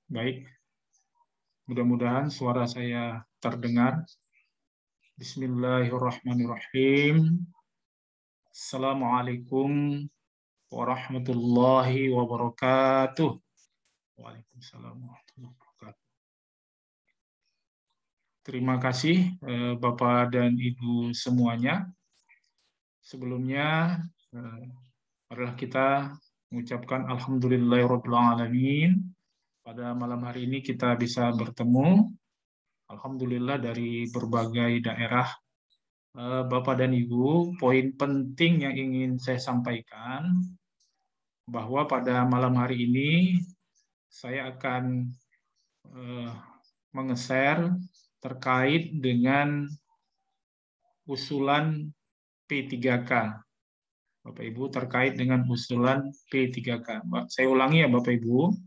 Baik, mudah-mudahan suara saya terdengar. Bismillahirrahmanirrahim. Assalamualaikum warahmatullahi wabarakatuh. Waalaikumsalam warahmatullahi wabarakatuh. Terima kasih Bapak dan Ibu semuanya. Sebelumnya adalah kita mengucapkan alhamdulillahirabbil alamin. Pada malam hari ini kita bisa bertemu, alhamdulillah, dari berbagai daerah. Bapak dan Ibu, poin penting yang ingin saya sampaikan bahwa pada malam hari ini saya akan menge-share terkait dengan usulan P3K. Bapak Ibu, terkait dengan usulan P3K. Saya ulangi ya Bapak Ibu,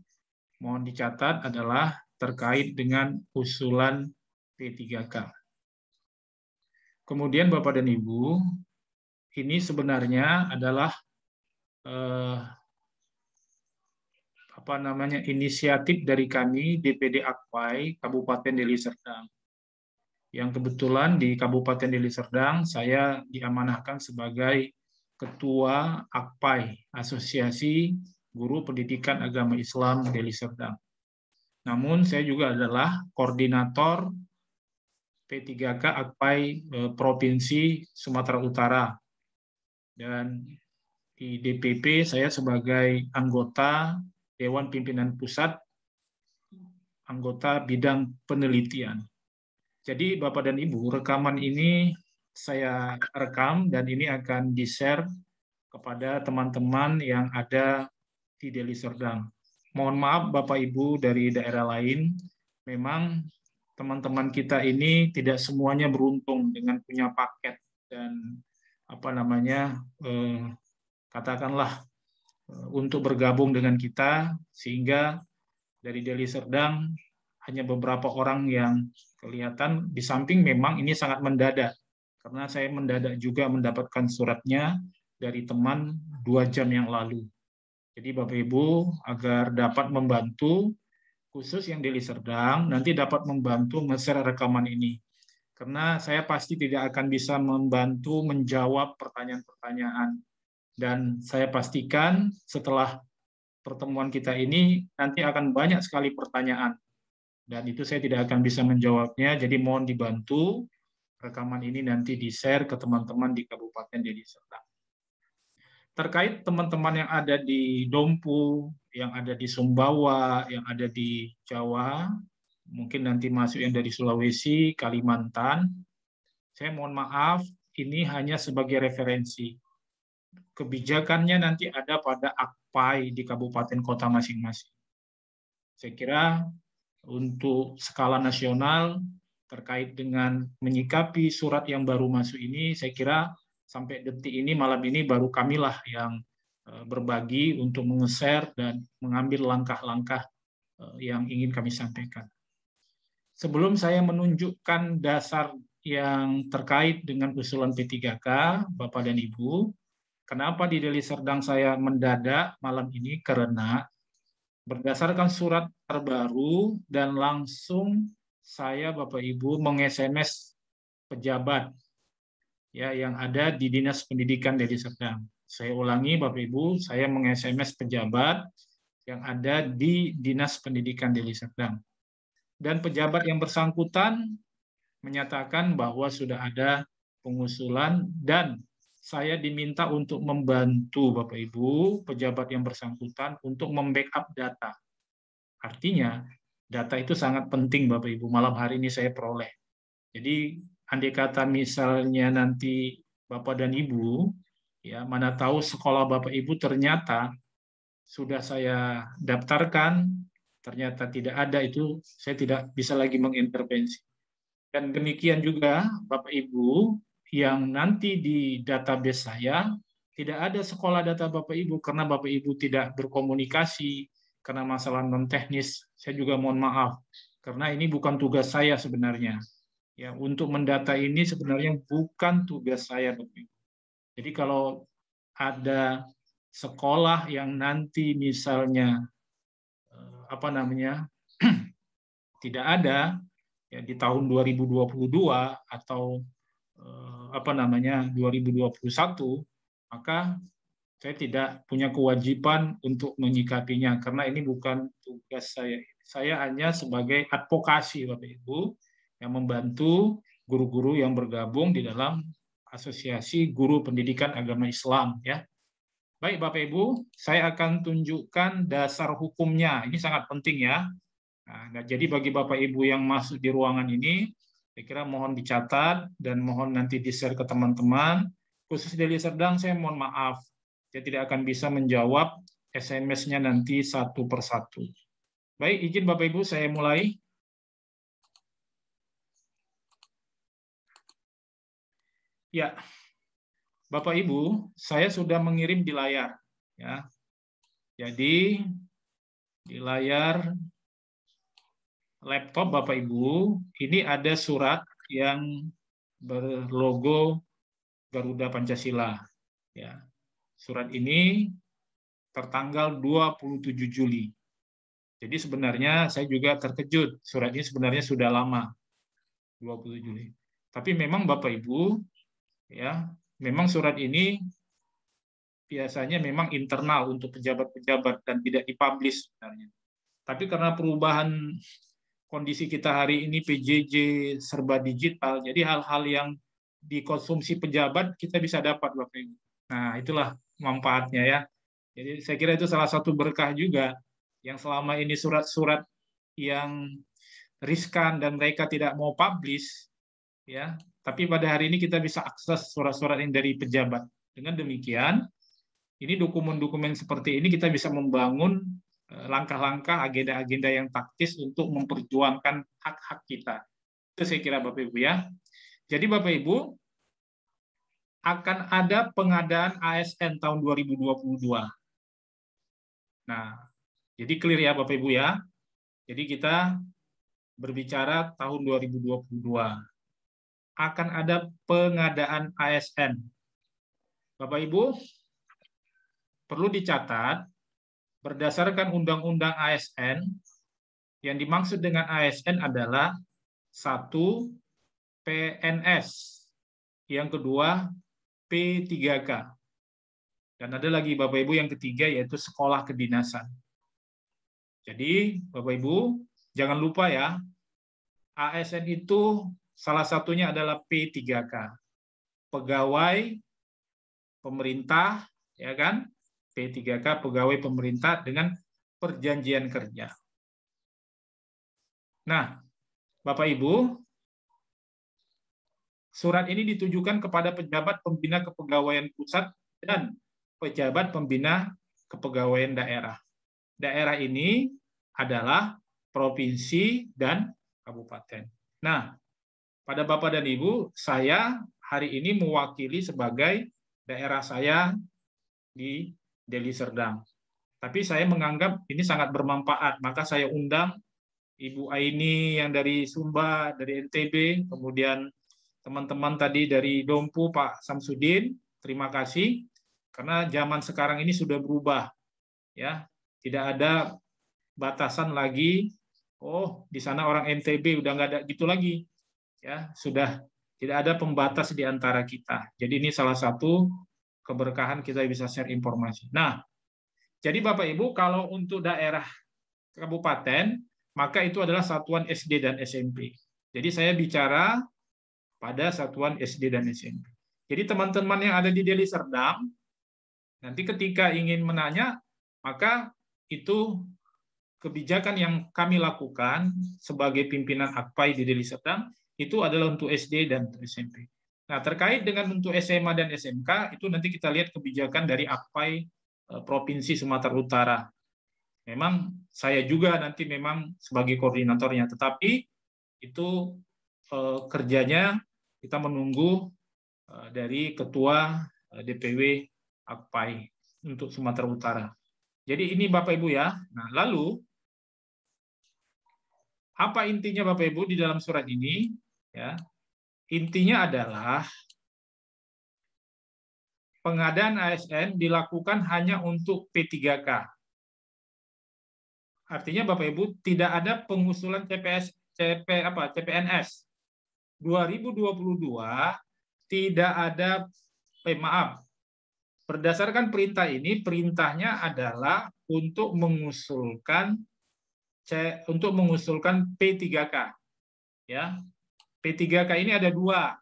mohon dicatat adalah terkait dengan usulan P3K. Kemudian Bapak dan Ibu, ini sebenarnya adalah inisiatif dari kami DPD Akpai Kabupaten Deli Serdang. Yang kebetulan di Kabupaten Deli Serdang saya diamanahkan sebagai Ketua Akpai, Asosiasi Guru Pendidikan Agama Islam Deli Serdang. Namun saya juga adalah koordinator P3K Akpai Provinsi Sumatera Utara. Dan di DPP saya sebagai anggota Dewan Pimpinan Pusat, anggota bidang penelitian. Jadi Bapak dan Ibu, rekaman ini saya rekam dan ini akan di-share kepada teman-teman yang ada di Deli Serdang. Mohon maaf Bapak Ibu dari daerah lain, memang teman-teman kita ini tidak semuanya beruntung dengan punya paket dan katakanlah untuk bergabung dengan kita, sehingga dari Deli Serdang hanya beberapa orang yang kelihatan. Di samping memang ini sangat mendadak, karena saya mendadak juga mendapatkan suratnya dari teman 2 jam yang lalu. Jadi Bapak Ibu, agar dapat membantu, khusus yang Deli Serdang, nanti dapat membantu nge-share rekaman ini. Karena saya pasti tidak akan bisa membantu menjawab pertanyaan-pertanyaan. Dan saya pastikan setelah pertemuan kita ini, nanti akan banyak sekali pertanyaan. Dan itu saya tidak akan bisa menjawabnya, jadi mohon dibantu rekaman ini nanti di-share ke teman-teman di Kabupaten Deli Serdang. Terkait teman-teman yang ada di Dompu, yang ada di Sumbawa, yang ada di Jawa, mungkin nanti masuk yang dari Sulawesi, Kalimantan, saya mohon maaf, ini hanya sebagai referensi. Kebijakannya nanti ada pada Akpai di kabupaten kota masing-masing. Saya kira untuk skala nasional terkait dengan menyikapi surat yang baru masuk ini, saya kira sampai detik ini, malam ini, baru kamilah yang berbagi untuk menge-share dan mengambil langkah-langkah yang ingin kami sampaikan. Sebelum saya menunjukkan dasar yang terkait dengan usulan P3K, Bapak dan Ibu, kenapa di Deli Serdang saya mendadak malam ini? Karena berdasarkan surat terbaru dan langsung saya Bapak Ibu meng-SMS pejabat ya yang ada di Dinas Pendidikan Deli Serdang. Saya ulangi Bapak Ibu, saya meng-SMS pejabat yang ada di Dinas Pendidikan Deli Serdang. Dan pejabat yang bersangkutan menyatakan bahwa sudah ada pengusulan dan saya diminta untuk membantu Bapak Ibu pejabat yang bersangkutan untuk membackup data. Artinya data itu sangat penting Bapak Ibu, malam hari ini saya peroleh. Jadi andai kata misalnya nanti Bapak dan Ibu, ya mana tahu sekolah Bapak Ibu ternyata sudah saya daftarkan, ternyata tidak ada, itu saya tidak bisa lagi mengintervensi. Dan demikian juga Bapak Ibu yang nanti di database saya tidak ada sekolah data Bapak Ibu karena Bapak Ibu tidak berkomunikasi karena masalah non teknis. Saya juga mohon maaf karena ini bukan tugas saya sebenarnya. Ya, untuk mendata ini sebenarnya bukan tugas saya, Bapak Ibu. Jadi kalau ada sekolah yang nanti misalnya tidak ada ya di tahun 2022 atau 2021, maka saya tidak punya kewajiban untuk menyikapinya karena ini bukan tugas saya. Saya hanya sebagai advokasi Bapak Ibu yang membantu guru-guru yang bergabung di dalam Asosiasi Guru Pendidikan Agama Islam ya. Baik Bapak Ibu, saya akan tunjukkan dasar hukumnya. Ini sangat penting ya. Nah, jadi bagi Bapak Ibu yang masuk di ruangan ini, saya kira mohon dicatat dan mohon nanti di-share ke teman-teman. Khusus Deli Serdang, saya mohon maaf. Saya tidak akan bisa menjawab SMS-nya nanti satu persatu. Baik, izin Bapak Ibu, saya mulai. Ya, Bapak Ibu, saya sudah mengirim di layar. Ya. Jadi, di layar laptop Bapak Ibu, ini ada surat yang berlogo Garuda Pancasila. Ya. Surat ini tertanggal 27 Juli. Jadi sebenarnya saya juga terkejut. Surat ini sebenarnya sudah lama, 27 Juli. Tapi memang Bapak Ibu, ya, memang surat ini biasanya memang internal untuk pejabat-pejabat dan tidak dipublish sebenarnya. Tapi karena perubahan kondisi kita hari ini PJJ serba digital, jadi hal-hal yang dikonsumsi pejabat kita bisa dapat Bapak Ibu. Nah, itulah manfaatnya ya. Jadi saya kira itu salah satu berkah juga yang selama ini surat-surat yang riskan dan mereka tidak mau publish ya, tapi pada hari ini kita bisa akses surat-surat yang dari pejabat. Dengan demikian, ini dokumen-dokumen seperti ini kita bisa membangun langkah-langkah agenda-agenda yang taktis untuk memperjuangkan hak-hak kita. Itu saya kira Bapak Ibu ya. Jadi Bapak Ibu, akan ada pengadaan ASN tahun 2022. Nah, jadi clear ya Bapak Ibu ya. Jadi kita berbicara tahun 2022. Akan ada pengadaan ASN. Bapak Ibu, perlu dicatat, berdasarkan Undang-Undang ASN, yang dimaksud dengan ASN adalah satu, PNS. Yang kedua, P3K. Dan ada lagi Bapak Ibu yang ketiga yaitu sekolah kedinasan. Jadi Bapak Ibu jangan lupa ya, ASN itu salah satunya adalah P3K. Pegawai pemerintah ya kan? P3K pegawai pemerintah dengan perjanjian kerja. Nah, Bapak Ibu, surat ini ditujukan kepada pejabat pembina kepegawaian pusat dan pejabat pembina kepegawaian daerah. Daerah ini adalah provinsi dan kabupaten. Nah, pada Bapak dan Ibu, saya hari ini mewakili sebagai daerah saya di Deli Serdang. Tapi saya menganggap ini sangat bermanfaat, maka saya undang Ibu Aini yang dari Sumba, dari NTB, kemudian teman-teman tadi dari Dompu, Pak Samsudin, terima kasih. Karena zaman sekarang ini sudah berubah, ya, tidak ada batasan lagi. Oh, di sana orang NTB udah nggak ada gitu lagi, ya, sudah tidak ada pembatas di antara kita. Jadi ini salah satu keberkahan kita bisa share informasi. Nah, jadi Bapak Ibu kalau untuk daerah kabupaten maka itu adalah satuan SD dan SMP. Jadi saya bicara pada satuan SD dan SMP. Jadi teman-teman yang ada di Deli Serdang nanti ketika ingin menanya, maka itu kebijakan yang kami lakukan sebagai pimpinan AKPAI di Deli Serdang itu adalah untuk SD dan SMP. Nah, terkait dengan untuk SMA dan SMK, itu nanti kita lihat kebijakan dari AKPAI Provinsi Sumatera Utara. Memang saya juga nanti memang sebagai koordinatornya, tetapi itu kerjanya kita menunggu dari Ketua DPW AKPAI untuk Sumatera Utara. Jadi ini Bapak Ibu ya. Nah, lalu apa intinya Bapak Ibu di dalam surat ini? Ya, intinya adalah pengadaan ASN dilakukan hanya untuk P3K. Artinya Bapak Ibu tidak ada pengusulan CPNS. 2022 tidak ada, maaf, berdasarkan perintah ini, perintahnya adalah untuk mengusulkan P3K. Ya, P3K ini ada dua.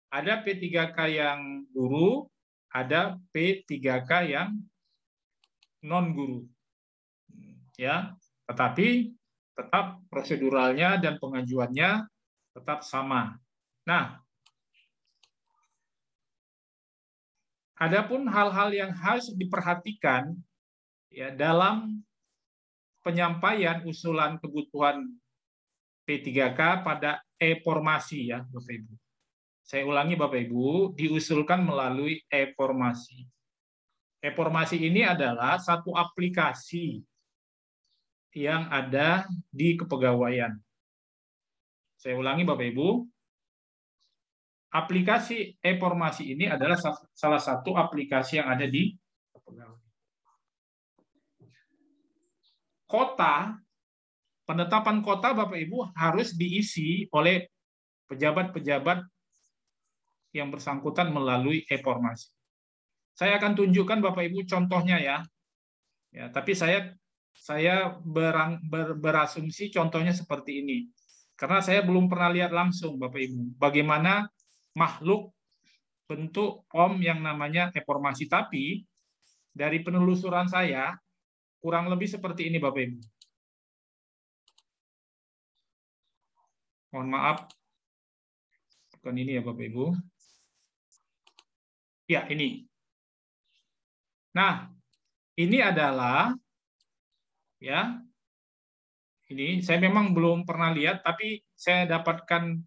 Ada P3K yang guru, ada P3K yang non guru. Ya, tetapi tetap proseduralnya dan pengajuannya tetap sama. Nah, adapun hal-hal yang harus diperhatikan ya dalam penyampaian usulan kebutuhan P3K pada e-formasi ya, Bapak Ibu. Saya ulangi Bapak Ibu, diusulkan melalui e-formasi. E-formasi ini adalah satu aplikasi yang ada di kepegawaian. Saya ulangi Bapak Ibu, aplikasi e-formasi ini adalah salah satu aplikasi yang ada di kepegawaian. Kota, penetapan kota Bapak Ibu harus diisi oleh pejabat-pejabat yang bersangkutan melalui e-formasi. Saya akan tunjukkan Bapak Ibu contohnya ya. Ya, tapi saya berasumsi contohnya seperti ini. Karena saya belum pernah lihat langsung Bapak Ibu bagaimana makhluk bentuk POM yang namanya e-formasi, tapi dari penelusuran saya kurang lebih seperti ini Bapak Ibu. Mohon maaf, bukan ini ya Bapak Ibu. Ya, ini. Nah, ini adalah ya. Ini saya memang belum pernah lihat, tapi saya dapatkan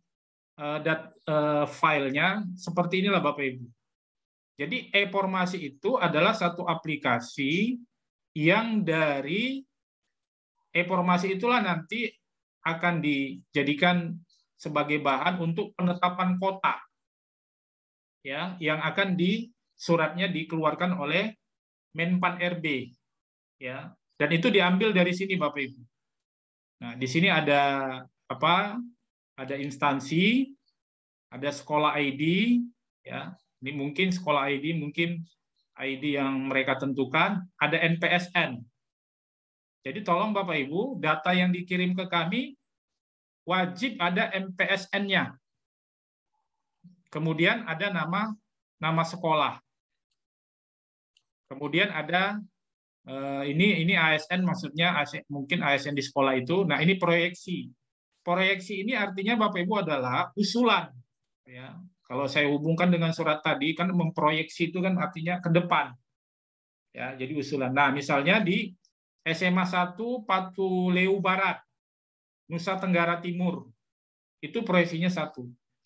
filenya seperti inilah Bapak Ibu. Jadi e-formasi itu adalah satu aplikasi yang dari e-formasi itulah nanti akan dijadikan sebagai bahan untuk penetapan kota, ya, yang akan suratnya dikeluarkan oleh Menpan RB, ya, dan itu diambil dari sini Bapak Ibu. Nah, di sini ada apa? Ada instansi, ada sekolah ID, ya. Ini mungkin sekolah ID, mungkin ID yang mereka tentukan, ada NPSN. Jadi tolong Bapak Ibu, data yang dikirim ke kami wajib ada NPSN-nya. Kemudian ada nama sekolah. Kemudian ada ini ASN, maksudnya mungkin ASN di sekolah itu. Nah, ini proyeksi. Proyeksi ini artinya Bapak Ibu adalah usulan. Ya, kalau saya hubungkan dengan surat tadi, kan memproyeksi itu kan artinya ke depan. Ya, jadi usulan. Nah, misalnya di SMA 1 Patuleu Barat, Nusa Tenggara Timur, itu proyeksinya 1.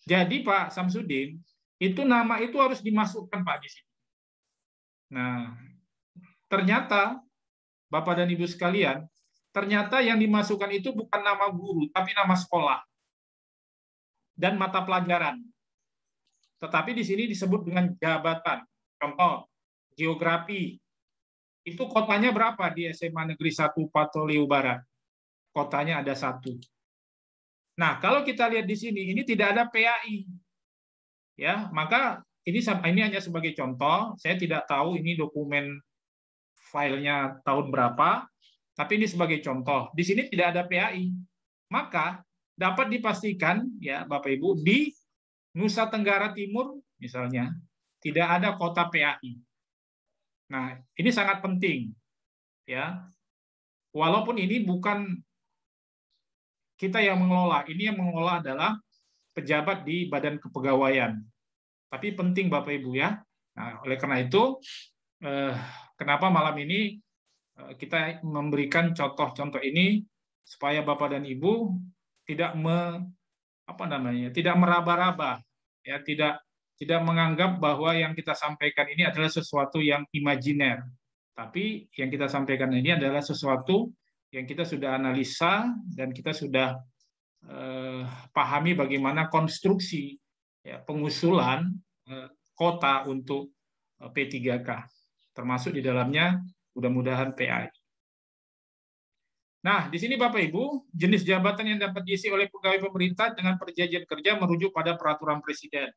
Jadi Pak Samsudin, itu nama itu harus dimasukkan Pak di sini. Nah, ternyata Bapak dan Ibu sekalian, ternyata yang dimasukkan itu bukan nama guru, tapi nama sekolah dan mata pelajaran. Tetapi di sini disebut dengan jabatan. Contoh, geografi. Itu kotanya berapa di SMA Negeri 1 Patoleu Barat? Kotanya ada 1. Nah, kalau kita lihat di sini, ini tidak ada PAI. Ya, maka ini hanya sebagai contoh. Saya tidak tahu ini dokumen filenya tahun berapa, tapi ini sebagai contoh. Di sini tidak ada PAI. Maka dapat dipastikan ya Bapak Ibu, di Nusa Tenggara Timur misalnya tidak ada kota PAI. Nah, ini sangat penting ya. Walaupun ini bukan kita yang mengelola, ini yang mengelola adalah pejabat di Badan Kepegawaian. Tapi penting Bapak Ibu ya. Nah, oleh karena itu kenapa malam ini kita memberikan contoh-contoh ini supaya Bapak dan Ibu tidak tidak meraba-raba, ya, tidak menganggap bahwa yang kita sampaikan ini adalah sesuatu yang imajiner. Tapi yang kita sampaikan ini adalah sesuatu yang kita sudah analisa dan kita sudah pahami bagaimana konstruksi ya, pengusulan kota untuk P3K, termasuk di dalamnya mudah-mudahan PAI. Nah, di sini Bapak Ibu, jenis jabatan yang dapat diisi oleh pegawai pemerintah dengan perjanjian kerja merujuk pada peraturan presiden.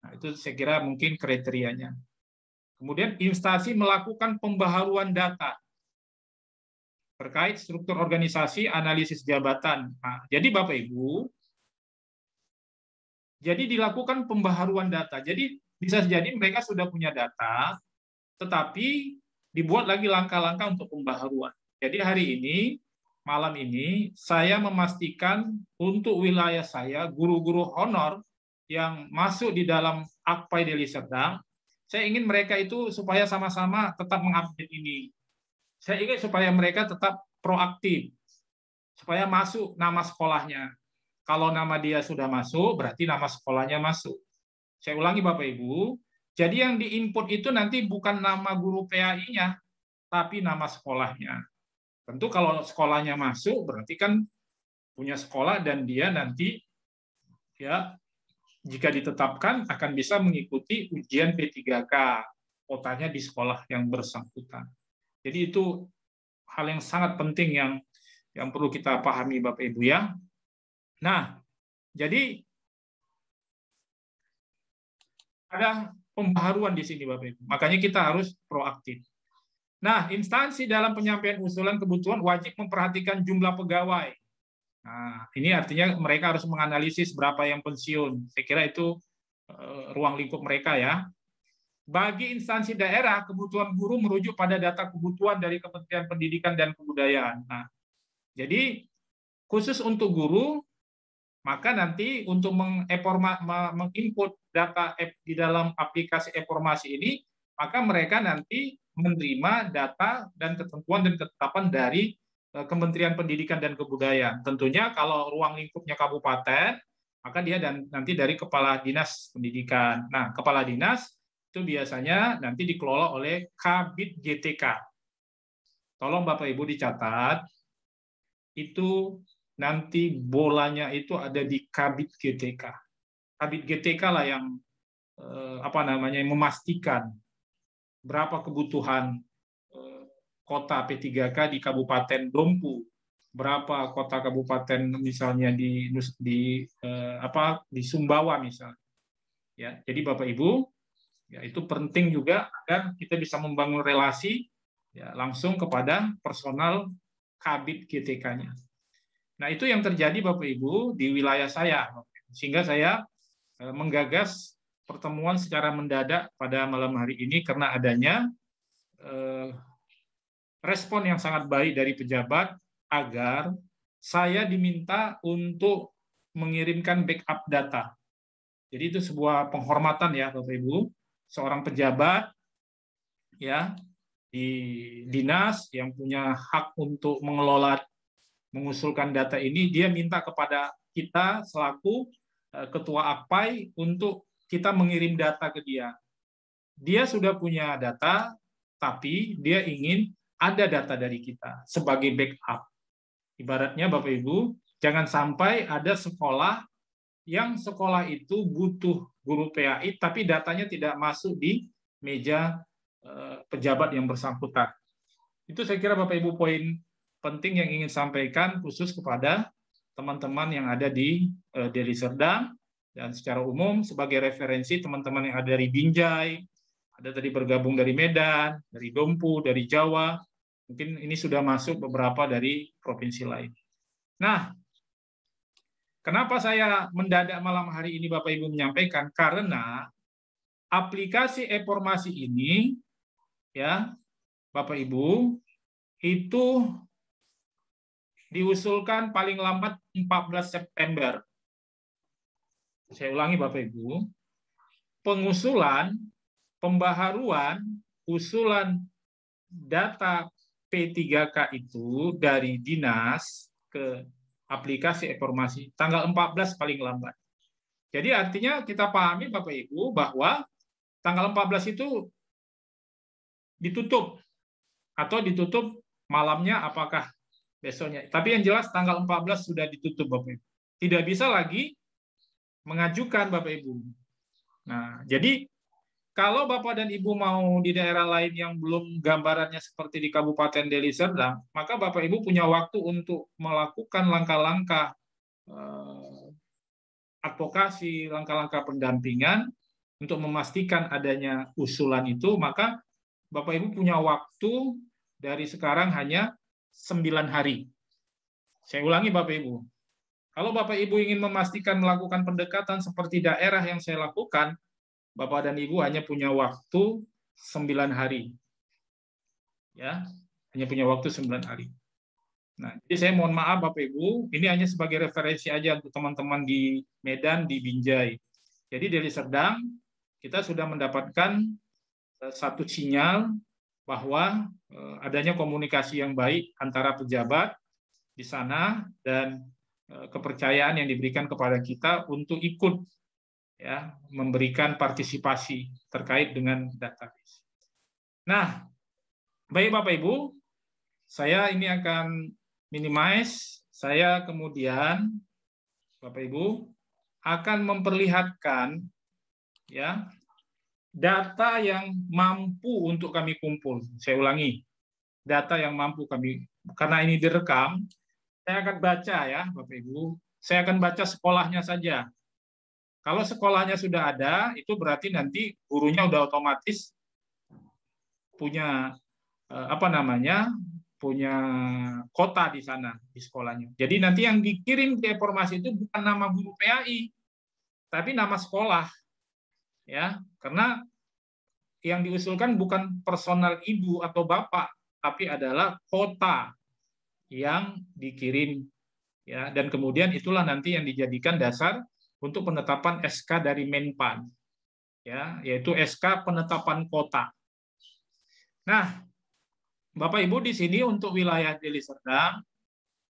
Nah, itu saya kira mungkin kriterianya. Kemudian instansi melakukan pembaharuan data terkait struktur organisasi, analisis jabatan. Nah, jadi Bapak Ibu, jadi dilakukan pembaharuan data. Jadi bisa jadi mereka sudah punya data, tetapi dibuat lagi langkah-langkah untuk pembaharuan. Jadi hari ini, malam ini, saya memastikan untuk wilayah saya, guru-guru honor yang masuk di dalam Akpai Deli Serdang, saya ingin mereka itu supaya sama-sama tetap mengupdate ini. Saya ingin supaya mereka tetap proaktif, supaya masuk nama sekolahnya. Kalau nama dia sudah masuk, berarti nama sekolahnya masuk. Saya ulangi Bapak Ibu, jadi yang diinput itu nanti bukan nama guru PAI-nya, tapi nama sekolahnya. Tentu kalau sekolahnya masuk, berarti kan punya sekolah dan dia nanti ya jika ditetapkan akan bisa mengikuti ujian P3K, kotanya di sekolah yang bersangkutan. Jadi itu hal yang sangat penting yang perlu kita pahami Bapak Ibu ya. Nah, jadi ada pembaharuan di sini Bapak Ibu. Makanya kita harus proaktif. Nah, instansi dalam penyampaian usulan kebutuhan wajib memperhatikan jumlah pegawai. Nah, ini artinya mereka harus menganalisis berapa yang pensiun. Saya kira itu ruang lingkup mereka ya. Bagi instansi daerah, kebutuhan guru merujuk pada data kebutuhan dari Kementerian Pendidikan dan Kebudayaan. Nah, jadi khusus untuk guru, maka nanti untuk menginput data di dalam aplikasi informasi ini, maka mereka nanti menerima data dan ketentuan dan ketetapan dari Kementerian Pendidikan dan Kebudayaan. Tentunya kalau ruang lingkupnya kabupaten, maka dia nanti dari Kepala Dinas Pendidikan. Nah, Kepala Dinas itu biasanya nanti dikelola oleh Kabid GTK. Tolong Bapak Ibu dicatat, itu nanti bolanya itu ada di Kabid GTK. Kabid GTK lah yang memastikan berapa kebutuhan kota P3K di Kabupaten Dompu, berapa kota kabupaten misalnya di Sumbawa misalnya. Ya, jadi Bapak Ibu, ya itu penting juga agar kita bisa membangun relasi ya, langsung kepada personal Kabid GTK-nya. Nah, itu yang terjadi Bapak Ibu di wilayah saya, sehingga saya menggagas pertemuan secara mendadak pada malam hari ini karena adanya respon yang sangat baik dari pejabat agar saya diminta untuk mengirimkan backup data. Jadi itu sebuah penghormatan ya Bapak Ibu, seorang pejabat ya di dinas yang punya hak untuk mengelola mengusulkan data ini, dia minta kepada kita selaku ketua Akpai untuk kita mengirim data ke dia. Dia sudah punya data, tapi dia ingin ada data dari kita sebagai backup. Ibaratnya Bapak Ibu, jangan sampai ada sekolah yang sekolah itu butuh guru PAI, tapi datanya tidak masuk di meja pejabat yang bersangkutan. Itu saya kira Bapak Ibu poin penting yang ingin sampaikan khusus kepada teman-teman yang ada di Deli Serdang dan secara umum sebagai referensi teman-teman yang ada dari Binjai, ada tadi bergabung dari Medan, dari Dompu, dari Jawa, mungkin ini sudah masuk beberapa dari provinsi lain. Nah, kenapa saya mendadak malam hari ini Bapak Ibu menyampaikan? Karena aplikasi informasi ini ya Bapak Ibu itu diusulkan paling lambat 14 September. Saya ulangi Bapak Ibu, pengusulan, pembaharuan, usulan data P3K itu dari dinas ke aplikasi informasi tanggal 14 paling lambat. Jadi artinya kita pahami Bapak Ibu bahwa tanggal 14 itu ditutup atau ditutup malamnya apakah besoknya. Tapi yang jelas tanggal 14 sudah ditutup Bapak Ibu. Tidak bisa lagi mengajukan Bapak Ibu. Nah, jadi Kalau Bapak dan Ibu mau di daerah lain yang belum gambarannya seperti di Kabupaten Deli Serdang, maka Bapak Ibu punya waktu untuk melakukan langkah-langkah advokasi, langkah-langkah pendampingan untuk memastikan adanya usulan itu, maka Bapak Ibu punya waktu dari sekarang hanya 9 hari. Saya ulangi Bapak Ibu. Kalau Bapak Ibu ingin memastikan melakukan pendekatan seperti daerah yang saya lakukan, Bapak dan Ibu hanya punya waktu 9 hari. Ya, hanya punya waktu 9 hari. Nah, jadi saya mohon maaf Bapak Ibu, ini hanya sebagai referensi aja untuk teman-teman di Medan, di Binjai. Jadi Deli Serdang, kita sudah mendapatkan satu sinyal bahwa adanya komunikasi yang baik antara pejabat di sana dan kepercayaan yang diberikan kepada kita untuk ikut ya memberikan partisipasi terkait dengan database. Nah, baik Bapak Ibu, saya ini akan minimize, saya kemudian Bapak Ibu akan memperlihatkan ya data yang mampu untuk kami kumpul. Saya ulangi, data yang mampu kami, karena ini direkam, saya akan baca ya Bapak Ibu, saya akan baca sekolahnya saja. Kalau sekolahnya sudah ada, itu berarti nanti gurunya udah otomatis punya punya kota di sana di sekolahnya. Jadi nanti yang dikirim ke informasi itu bukan nama guru PAI, tapi nama sekolah, ya, karena yang diusulkan bukan personal ibu atau bapak, tapi adalah kota yang dikirim, ya, dan kemudian itulah nanti yang dijadikan dasar untuk penetapan SK dari Menpan, ya, yaitu SK penetapan kota. Nah, Bapak Ibu di sini untuk wilayah Deli Serdang,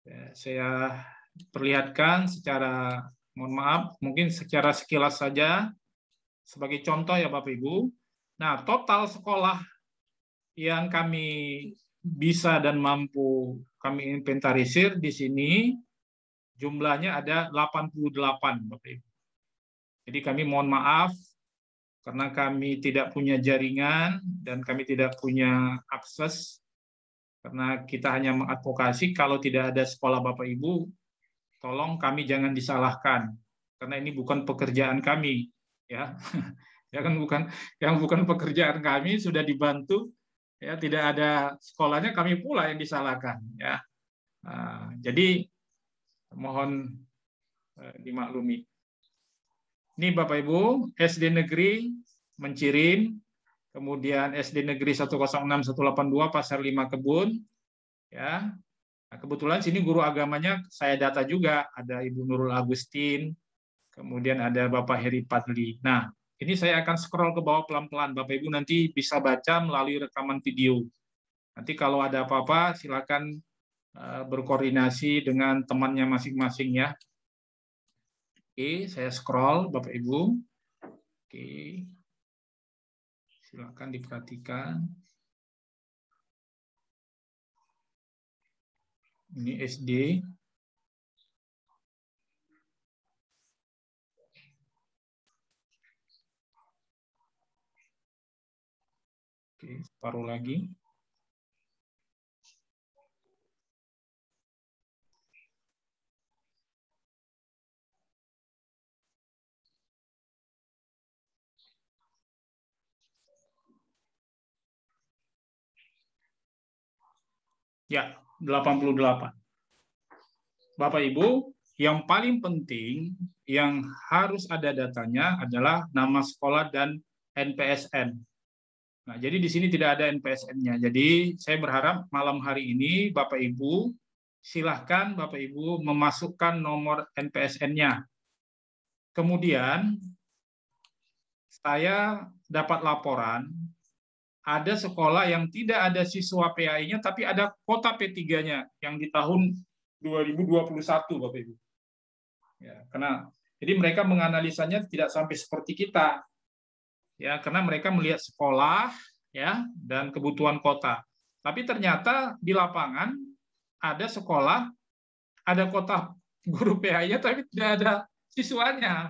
ya, saya perlihatkan secara, mohon maaf, mungkin secara sekilas saja sebagai contoh ya Bapak Ibu. Nah, total sekolah yang kami bisa dan mampu kami inventarisir di sini jumlahnya ada 88 Bapak Ibu. Jadi kami mohon maaf karena kami tidak punya jaringan dan kami tidak punya akses, karena kita hanya mengadvokasi. Kalau tidak ada sekolah Bapak Ibu, tolong kami jangan disalahkan, karena ini bukan pekerjaan kami, ya, ya kan, bukan pekerjaan kami, sudah dibantu, ya, tidak ada sekolahnya kami pula yang disalahkan, ya. Nah, jadi mohon dimaklumi. Ini Bapak Ibu, SD Negeri Mencirin, kemudian SD Negeri 106 182 Pasar 5 Kebun, ya. Nah, kebetulan sini guru agamanya saya data juga, ada Ibu Nurul Agustin, kemudian ada Bapak Heri Padli. Nah, ini saya akan scroll ke bawah pelan-pelan, Bapak Ibu nanti bisa baca melalui rekaman video. Nanti kalau ada apa-apa silakan berkoordinasi dengan temannya masing-masing ya. Oke, saya scroll Bapak Ibu. Oke. Silakan diperhatikan. Ini SD. Oke, separuh lagi. Ya, 88. Bapak Ibu, yang paling penting yang harus ada datanya adalah nama sekolah dan NPSN. Nah, jadi di sini tidak ada NPSN-nya. Jadi saya berharap malam hari ini Bapak Ibu silahkan Bapak Ibu memasukkan nomor NPSN-nya. Kemudian saya dapat laporan ada sekolah yang tidak ada siswa PAI-nya tapi ada kota P3-nya yang di tahun 2021 Bapak Ibu. Ya, karena jadi mereka menganalisanya tidak sampai seperti kita. Ya, karena mereka melihat sekolah ya dan kebutuhan kota. Tapi ternyata di lapangan ada sekolah, ada kota guru PAI-nya tapi tidak ada siswanya.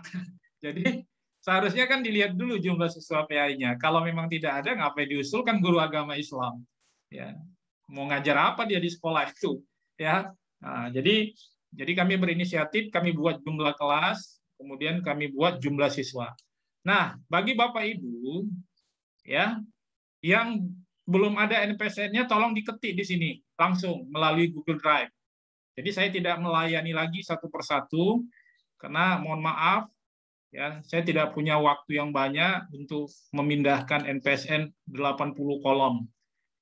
Jadi Seharusnya kan dilihat dulu jumlah siswa PAI-nya. Kalau memang tidak ada, ngapain diusulkan guru agama Islam? Ya, mau ngajar apa dia di sekolah itu? Ya, nah, jadi kami berinisiatif, kami buat jumlah kelas, kemudian kami buat jumlah siswa. Nah, bagi Bapak Ibu, ya, yang belum ada NPSN-nya, tolong diketik di sini langsung melalui Google Drive. Jadi saya tidak melayani lagi satu persatu, karena mohon maaf, ya, saya tidak punya waktu yang banyak untuk memindahkan NPSN 80 kolom,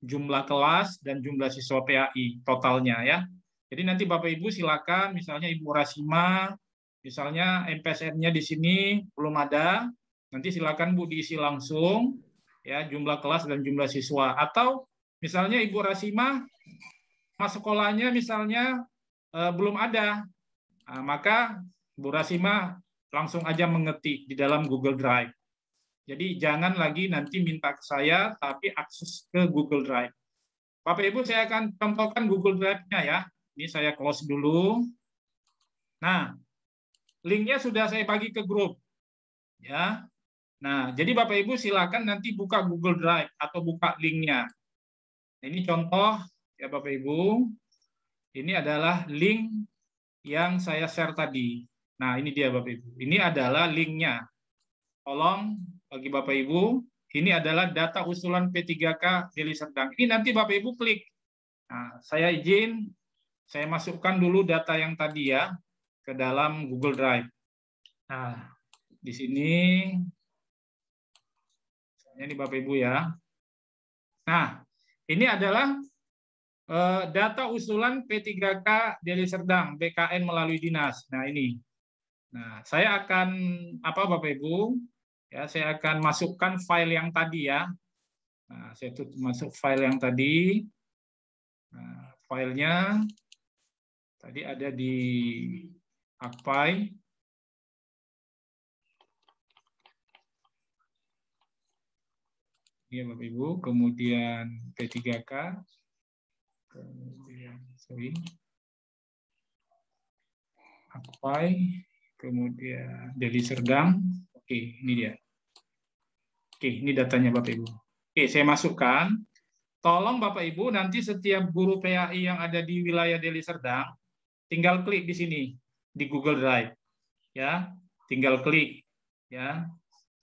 jumlah kelas dan jumlah siswa PAI totalnya ya. Jadi nanti Bapak Ibu silakan, misalnya Ibu Rasima, misalnya NPSN-nya di sini belum ada, nanti silakan Bu diisi langsung ya jumlah kelas dan jumlah siswa. Atau misalnya Ibu Rasima mas sekolahnya misalnya belum ada, nah, maka Bu Rasima langsung aja mengetik di dalam Google Drive. Jadi jangan lagi nanti minta ke saya, tapi akses ke Google Drive. Bapak Ibu, saya akan contohkan Google Drive-nya ya. Ini saya close dulu. Nah, linknya sudah saya bagi ke grup. Ya. Nah, jadi Bapak Ibu silakan nanti buka Google Drive atau buka linknya. Ini contoh ya Bapak Ibu. Ini adalah link yang saya share tadi. Nah, ini dia Bapak Ibu. Ini adalah linknya. Tolong bagi Bapak Ibu, ini adalah data usulan P3K Deli Serdang. Ini nanti Bapak Ibu klik. Nah, saya izin, saya masukkan dulu data yang tadi ya ke dalam Google Drive. Nah, di sini, ini Bapak Ibu ya. Nah, ini adalah data usulan P3K Deli Serdang, BKN melalui dinas. Nah, ini. Nah, saya akan apa Bapak Ibu? Ya, saya akan masukkan file yang tadi ya. Nah, saya masuk file yang tadi. Nah, filenya tadi ada di Akpai. Ya Bapak Ibu, kemudian P3K. Kemudian Akpai, kemudian Deli Serdang. Oke, ini dia. Oke, ini datanya Bapak Ibu. Oke, saya masukkan. Tolong Bapak Ibu nanti setiap guru PAI yang ada di wilayah Deli Serdang tinggal klik di sini di Google Drive. Ya, tinggal klik ya.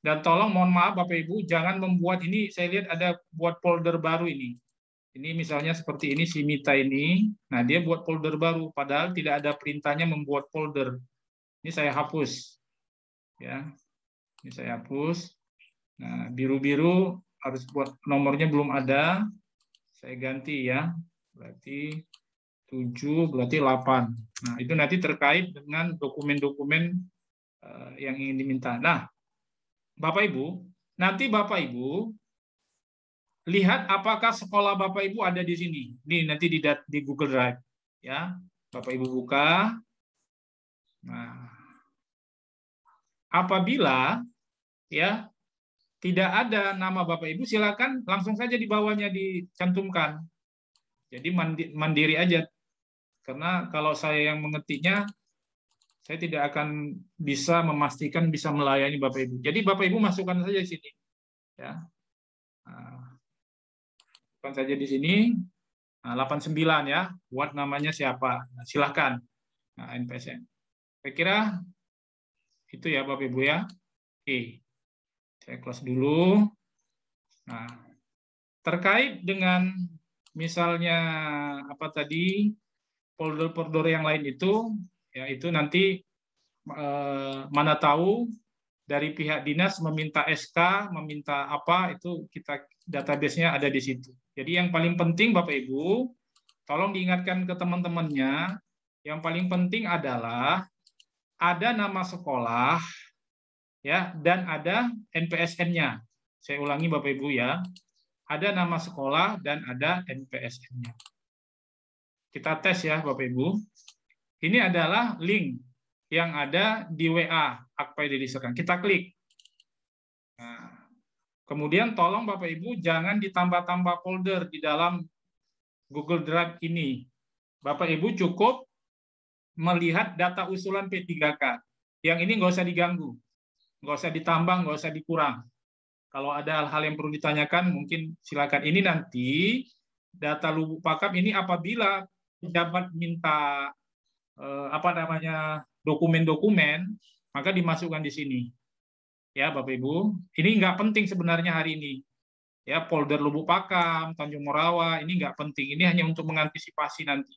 Dan tolong mohon maaf Bapak Ibu jangan membuat ini, saya lihat ada buat folder baru ini. Ini misalnya seperti ini si Mita ini. Nah, dia buat folder baru padahal tidak ada perintahnya membuat folder. Ini saya hapus. Ya. Ini saya hapus. Nah, biru-biru harus buat nomornya belum ada. Saya ganti ya. Berarti 7, berarti 8. Nah, itu nanti terkait dengan dokumen-dokumen yang ingin diminta. Nah, Bapak Ibu, nanti Bapak Ibu lihat apakah sekolah Bapak Ibu ada di sini. Ini nanti di Google Drive ya. Bapak Ibu buka. Nah, apabila ya tidak ada nama Bapak Ibu, silakan langsung saja di bawahnya dicantumkan. Jadi mandiri aja. Karena kalau saya yang mengetiknya, saya tidak akan bisa memastikan bisa melayani Bapak Ibu. Jadi Bapak Ibu masukkan saja di sini. Ya. Masukkan saja di sini. Nah, 89 ya, buat namanya siapa. Nah, silahkan. Nah, NPSN. Saya kira itu ya Bapak Ibu ya. Oke. Saya close dulu. Nah, terkait dengan misalnya apa tadi folder-folder yang lain itu, ya itu nanti mana tahu dari pihak dinas meminta SK, meminta apa itu kita database-nya ada di situ. Jadi yang paling penting Bapak Ibu, tolong diingatkan ke teman-temannya, yang paling penting adalah ada nama sekolah ya dan ada NPSN-nya. Saya ulangi Bapak Ibu ya. Ada nama sekolah dan ada NPSN-nya. Kita tes ya Bapak Ibu. Ini adalah link yang ada di WA Akpai Deli Serdang. Kita klik. Nah, kemudian tolong Bapak Ibu jangan ditambah-tambah folder di dalam Google Drive ini. Bapak Ibu cukup melihat data usulan P3K. Yang ini nggak usah diganggu. nggak usah ditambah, nggak usah dikurang. Kalau ada hal-hal yang perlu ditanyakan, mungkin silakan. Ini nanti data lubuk pakam ini apabila pejabat minta apa namanya dokumen-dokumen, maka dimasukkan di sini. Ya, Bapak Ibu, ini nggak penting sebenarnya hari ini. Ya, polder Lubuk Pakam, Tanjung Morawa, ini nggak penting. Ini hanya untuk mengantisipasi nanti.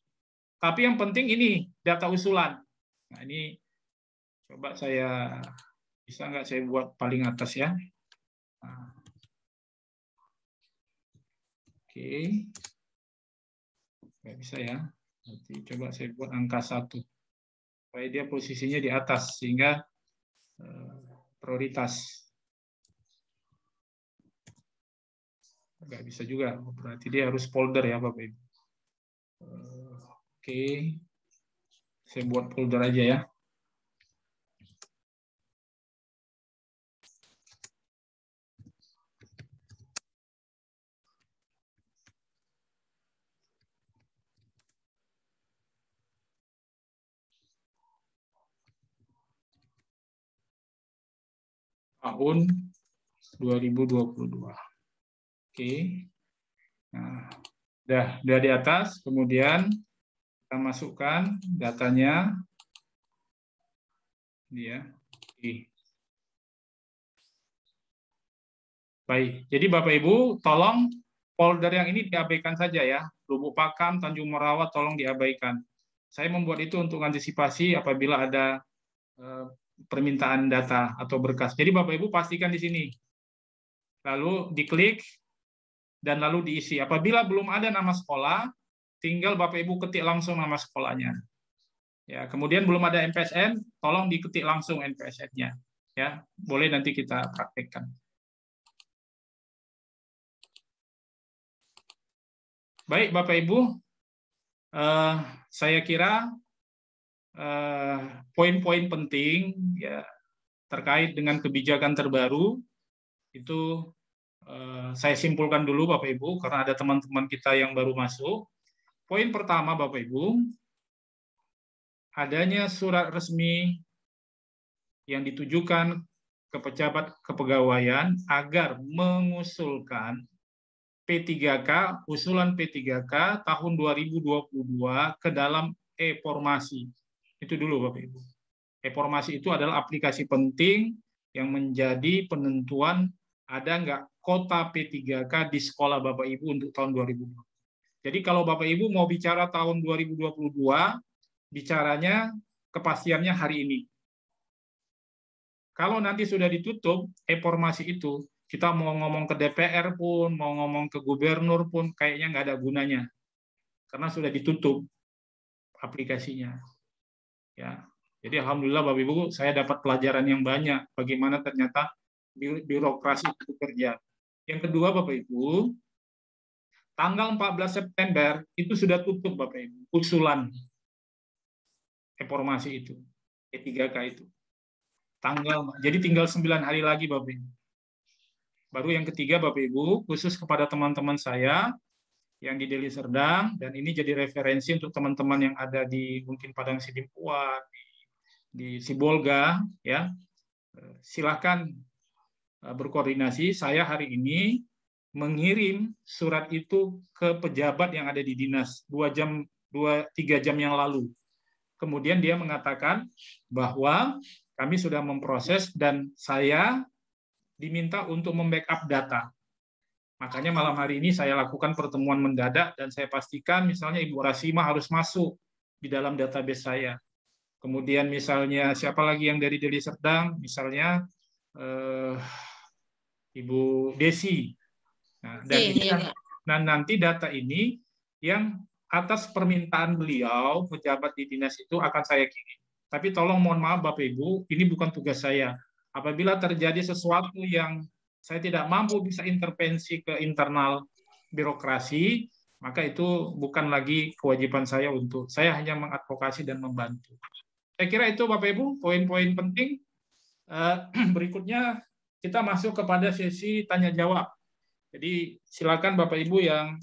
Tapi yang penting ini data usulan. Nah, ini coba saya bisa nggak saya buat paling atas ya. Nah, oke, nggak bisa ya. Nanti coba saya buat angka 1 supaya dia posisinya di atas sehingga prioritas. Nggak bisa juga, berarti dia harus folder ya Bapak Ibu. Oke, saya buat folder aja ya. Tahun 2022. Oke. Nah, udah di atas, kemudian kita masukkan datanya. Ini ya. Oke. Baik, jadi Bapak Ibu tolong folder yang ini diabaikan saja ya. Lubuk Pakam, Tanjung Morawa tolong diabaikan. Saya membuat itu untuk antisipasi apabila ada permintaan data atau berkas. Jadi Bapak Ibu pastikan di sini. Lalu diklik dan lalu diisi. Apabila belum ada nama sekolah, tinggal Bapak Ibu ketik langsung nama sekolahnya. Ya, kemudian belum ada MPSN, tolong diketik langsung MPSN-nya. Ya, boleh nanti kita praktekkan. Baik, Bapak Ibu, saya kira poin-poin penting ya terkait dengan kebijakan terbaru itu saya simpulkan dulu Bapak Ibu karena ada teman-teman kita yang baru masuk. Poin pertama Bapak Ibu, adanya surat resmi yang ditujukan ke pejabat kepegawaian agar mengusulkan P3K, usulan P3K tahun 2022 ke dalam e-formasi. Itu dulu Bapak Ibu. E-formasi itu adalah aplikasi penting yang menjadi penentuan ada nggak kota P3K di sekolah Bapak Ibu untuk tahun 2020. Jadi kalau Bapak Ibu mau bicara tahun 2022, bicaranya kepastiannya hari ini. Kalau nanti sudah ditutup e-formasi itu, kita mau ngomong ke DPR pun, mau ngomong ke gubernur pun, kayaknya nggak ada gunanya. Karena sudah ditutup aplikasinya. Ya, jadi alhamdulillah Bapak Ibu, saya dapat pelajaran yang banyak bagaimana ternyata birokrasi itu bekerja. Yang kedua Bapak Ibu, tanggal 14 September itu sudah tutup Bapak Ibu, usulan informasi itu, E3K itu. Jadi tinggal 9 hari lagi Bapak Ibu. Baru yang ketiga Bapak Ibu, khusus kepada teman-teman saya yang di Deli Serdang, dan ini jadi referensi untuk teman-teman yang ada di mungkin Padang Sidimpuan, di Sibolga, ya silakan berkoordinasi. Saya hari ini mengirim surat itu ke pejabat yang ada di dinas 2-3 jam yang lalu. Kemudian dia mengatakan bahwa kami sudah memproses dan saya diminta untuk membackup data. Makanya malam hari ini saya lakukan pertemuan mendadak dan saya pastikan misalnya Ibu Rasima harus masuk di dalam database saya. Kemudian misalnya siapa lagi yang dari Deli Serdang, misalnya Ibu Desi. Nah, dan nanti data ini yang atas permintaan beliau, pejabat di dinas itu akan saya kirim. Tapi tolong mohon maaf Bapak Ibu, ini bukan tugas saya. Apabila terjadi sesuatu yang saya tidak mampu bisa intervensi ke internal birokrasi, maka itu bukan lagi kewajiban saya untuk, saya hanya mengadvokasi dan membantu. Saya kira itu Bapak Ibu, poin-poin penting. Berikutnya kita masuk kepada sesi tanya jawab. Jadi silakan Bapak Ibu yang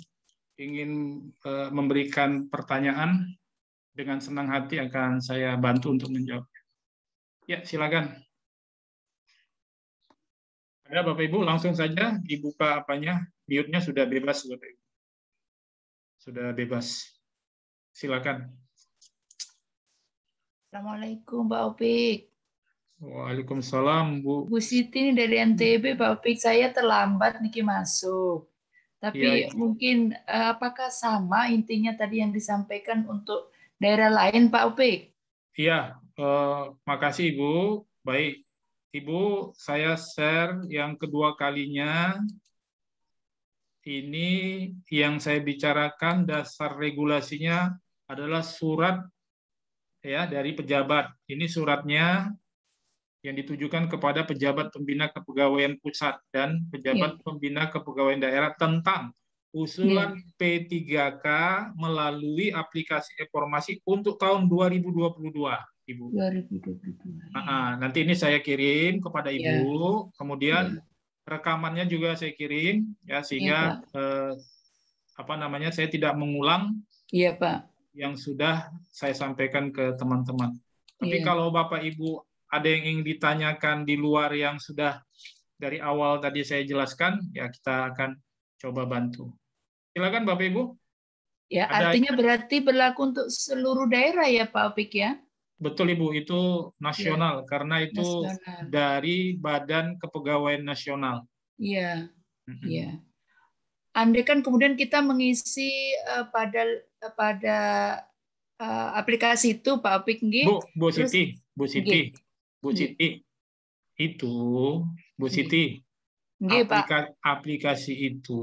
ingin memberikan pertanyaan, dengan senang hati akan saya bantu untuk menjawab. Ya, silakan. Ya, Bapak Ibu, langsung saja dibuka apanya, mute-nya sudah bebas, Bapak Ibu. Sudah bebas. Silakan. Assalamualaikum Pak Opik. Waalaikumsalam, Bu. Bu Siti ini dari NTB, Pak Opik. Saya terlambat niki masuk. Iya, Tapi mungkin apakah sama intinya tadi yang disampaikan untuk daerah lain, Pak Opik? iya. Makasih, Ibu. Baik, Ibu, saya share yang kedua kalinya. Ini yang saya bicarakan dasar regulasinya adalah surat ya dari pejabat. Ini suratnya yang ditujukan kepada pejabat pembina kepegawaian pusat dan pejabat Iya. pembina kepegawaian daerah tentang usulan Iya. P3K melalui aplikasi informasi untuk tahun 2022, Ibu. 2022. Nanti ini saya kirim kepada Ibu, Iya. kemudian Iya. rekamannya juga saya kirim ya Iya, sehingga Pak. saya tidak mengulang Iya, Pak. yang sudah saya sampaikan ke teman-teman. Tapi Iya. kalau Bapak Ibu ada yang ingin ditanyakan di luar yang sudah dari awal tadi saya jelaskan, ya kita akan coba bantu. Silakan Bapak Ibu. Ya, Ada, artinya berarti berlaku untuk seluruh daerah ya, Pak Opik ya? betul Ibu, itu Iya, nasional karena itu nasional. dari Badan Kepegawaian Nasional. Iya, iya. Andai kan kemudian kita mengisi pada aplikasi itu, Pak Opik nggih. Bu Terus Siti, nggih, Bu nggih, Siti, itu Bu nggih. Siti, Nggih, Pak. aplikasi itu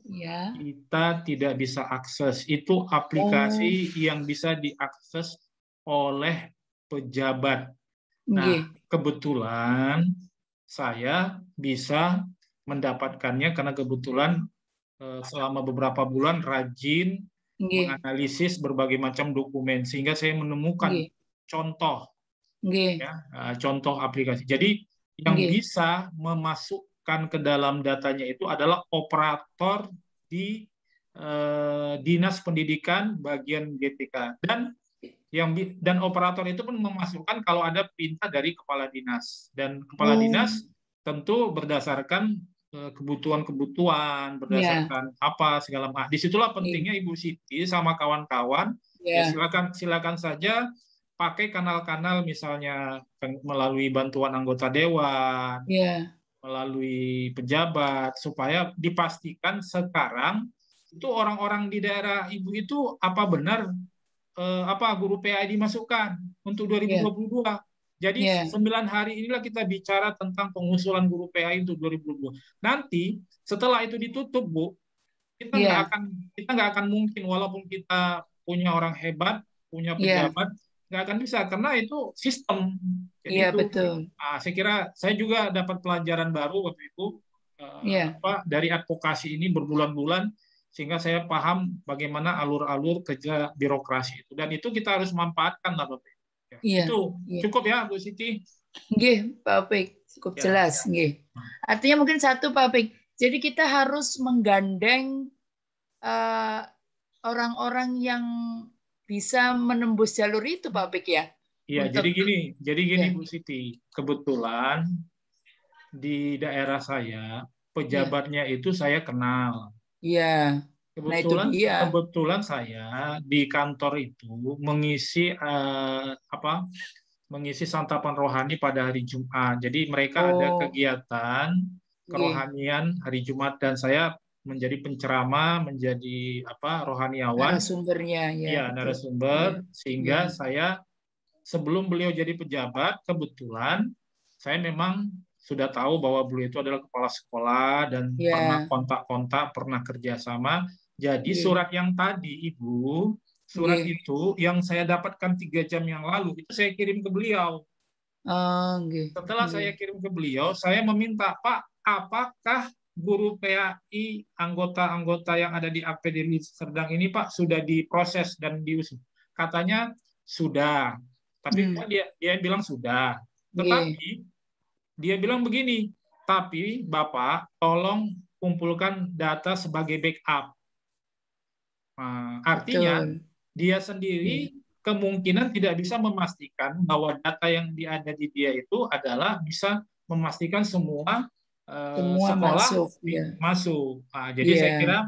Ya. kita tidak bisa akses. Itu aplikasi Oh, yang bisa diakses oleh pejabat. nggih, Nah, kebetulan saya bisa mendapatkannya karena kebetulan selama beberapa bulan rajin nggih, menganalisis berbagai macam dokumen sehingga saya menemukan nggih, contoh nggih, ya, contoh aplikasi. Jadi yang nggih. bisa memasukkan ke dalam datanya itu adalah operator di Dinas Pendidikan bagian GTK dan operator itu pun memasukkan kalau ada perintah dari kepala dinas dan kepala Oh, dinas tentu berdasarkan kebutuhan-kebutuhan ya, berdasarkan apa segala macam. Disitulah nggih, pentingnya Ibu Siti sama kawan-kawan ya ya, silakan saja pakai kanal-kanal misalnya melalui bantuan anggota dewan, ya, melalui pejabat supaya dipastikan sekarang itu orang-orang di daerah Ibu itu apa benar guru PAI dimasukkan untuk ya, 2022. Jadi ya, 9 hari inilah kita bicara tentang pengusulan guru PAI untuk 2022. Nanti setelah itu ditutup, Bu, ya, kita nggak akan mungkin walaupun kita punya orang hebat, punya ya, pejabat, nggak akan bisa karena itu sistem. Jadi ya, itu betul. saya kira saya juga dapat pelajaran baru waktu itu Ya, dari advokasi ini berbulan-bulan sehingga saya paham bagaimana alur-alur kerja birokrasi itu dan itu kita harus manfaatkan lah Bapak. Ya, iya, itu iya. cukup ya Bu Siti. Nggih, Pak Opik, cukup Ya. jelas, nggih. Artinya mungkin satu, Pak Opik. Jadi kita harus menggandeng eh, orang-orang yang bisa menembus jalur itu, Pak Opik ya. Iya, Untuk jadi gini ya, Bu Siti, kebetulan di daerah saya ya, pejabatnya itu saya kenal. ya. Nah itu Kebetulan dia. kebetulan saya di kantor itu mengisi mengisi santapan rohani pada hari Jumat. Jadi mereka ada Oh, kegiatan nggih. kerohanian hari Jumat dan saya menjadi penceramah, menjadi rohaniawan, Narasumbernya, ya ya betul. Ya, narasumber ya, sehingga saya sebelum beliau jadi pejabat, kebetulan saya memang sudah tahu bahwa beliau itu adalah kepala sekolah dan pernah ya, kontak-kontak, pernah kerjasama. Jadi nggih, surat yang tadi, Ibu, surat nggih. itu yang saya dapatkan 3 jam yang lalu, itu saya kirim ke beliau. Oh, nggih, Setelah nggih. saya kirim ke beliau, saya meminta, Pak, apakah guru PAI, anggota-anggota yang ada di APD Serdang ini, Pak, sudah diproses dan diusut? Katanya sudah. Tapi Hmm, dia bilang sudah. nggih. Tetapi dia bilang begini, tapi Bapak tolong kumpulkan data sebagai backup. Artinya Betul. dia Ya, sendiri kemungkinan tidak bisa memastikan bahwa data yang ada di dia itu adalah bisa memastikan semua Semua sekolah masuk, ya. masuk. Nah, jadi saya Iya. kira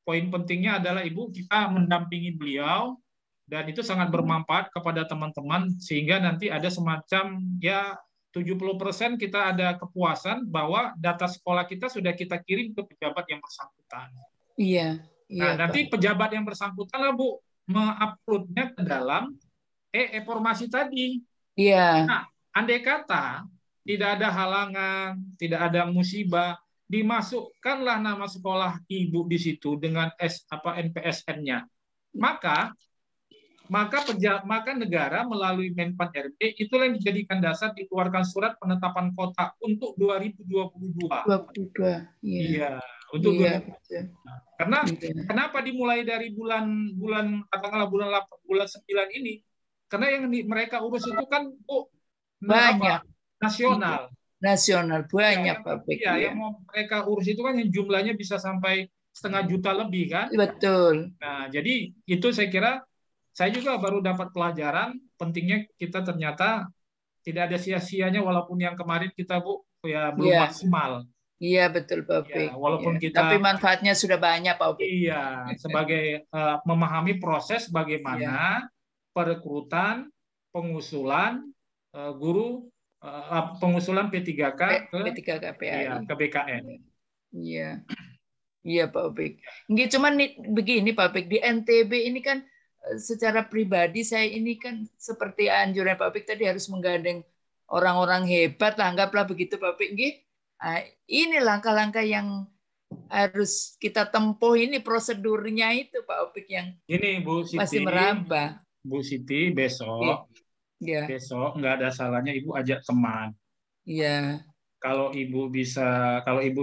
poin pentingnya adalah Ibu kita mendampingi beliau dan itu sangat bermanfaat kepada teman-teman sehingga nanti ada semacam ya 70% kita ada kepuasan bahwa data sekolah kita sudah kita kirim ke pejabat yang bersangkutan. Iya, Nah, iya, nanti Pak. pejabat yang bersangkutan lah Bu menguploadnya ke dalam informasi tadi. Iya, Nah, andai kata tidak ada halangan, tidak ada musibah, dimasukkanlah nama sekolah ibu di situ dengan NPSN-nya. Maka negara melalui Menpan RB itulah yang dijadikan dasar dikeluarkan surat penetapan kota untuk 2022. 22. Iya. Iya, untuk Iya, 2022. betul. Karena Iya. kenapa dimulai dari bulan katakanlah bulan 8, bulan 9 ini? Karena yang mereka urus itu kan Banyak. nasional. Nasional banyak, Pak Bek. Iya, yang mau mereka urus itu kan yang jumlahnya bisa sampai 500.000 lebih kan. Betul. Nah, jadi itu saya kira saya juga baru dapat pelajaran pentingnya kita ternyata tidak ada sia-sianya walaupun yang kemarin kita Bu ya belum Iya. maksimal. Iya, betul, Pak Bek. Ya, walaupun Iya. kita Tapi manfaatnya sudah banyak, Pak Bek. iya sebagai memahami proses Iya. bagaimana perekrutan, pengusulan guru pengusulan P3K ke P3K PAI. ke BKN. Iya. Iya, Pak Opik. Nggih, cuman begini Pak Opik, di NTB ini kan secara pribadi saya ini kan seperti anjuran Pak Opik tadi harus menggandeng orang-orang hebat, anggaplah begitu Pak Opik. Nggih. Nah, ini langkah-langkah yang harus kita tempuh, ini prosedurnya itu Pak Opik yang ini Bu Siti, masih merambah. Bu Siti besok ya. Besok nggak ada salahnya Ibu ajak teman. Iya. Kalau Ibu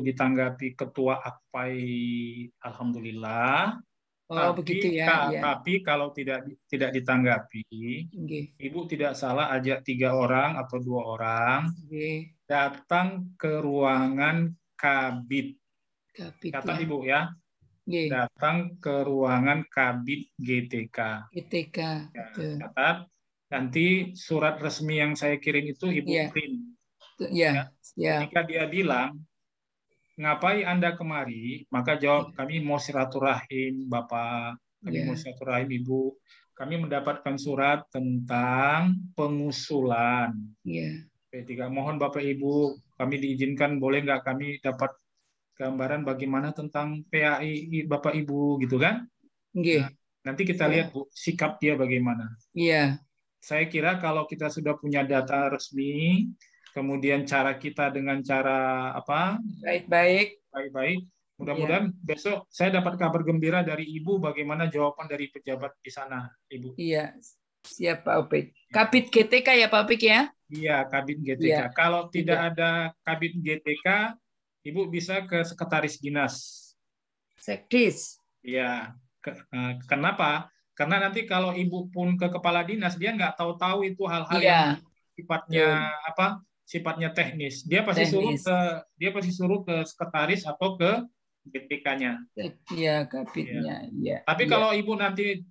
ditanggapi ketua AKPAI, alhamdulillah. Begitu ya. Tapi kalau tidak ditanggapi, Ibu tidak salah ajak 3 orang atau 2 orang datang ke ruangan Kabid. Kata Ibu ya. Datang ke ruangan Kabid GTK. Ya, catat. Nanti surat resmi yang saya kirim itu Ibu print. Ya. Jika dia bilang, ngapain Anda kemari? Maka jawab, kami mau silaturahim Bapak, kami mau silaturahim Ibu. Kami mendapatkan surat tentang pengusulan. P3. Mohon Bapak Ibu, kami diizinkan, boleh nggak kami dapat gambaran bagaimana tentang PAI Bapak Ibu, gitu kan? Nah, nanti kita lihat Bu, sikap dia bagaimana. Iya. Saya kira kalau kita sudah punya data resmi, kemudian cara kita dengan cara apa? Baik-baik. Mudah-mudahan besok saya dapat kabar gembira dari Ibu bagaimana jawaban dari pejabat di sana, Ibu. Iya, siap Pak Opik. Kabid GTK ya Pak Opik ya? Iya, Kabid GTK. Kalau tidak ada Kabid GTK, Ibu bisa ke sekretaris dinas. Sekdis. Iya. Kenapa? Karena nanti kalau Ibu pun ke kepala dinas, dia nggak tahu-tahu itu hal-hal yang sifatnya teknis. Dia pasti suruh ke sekretaris atau ke GTK-nya. Iya, kabitnya. Ya. Tapi kalau Ibu nanti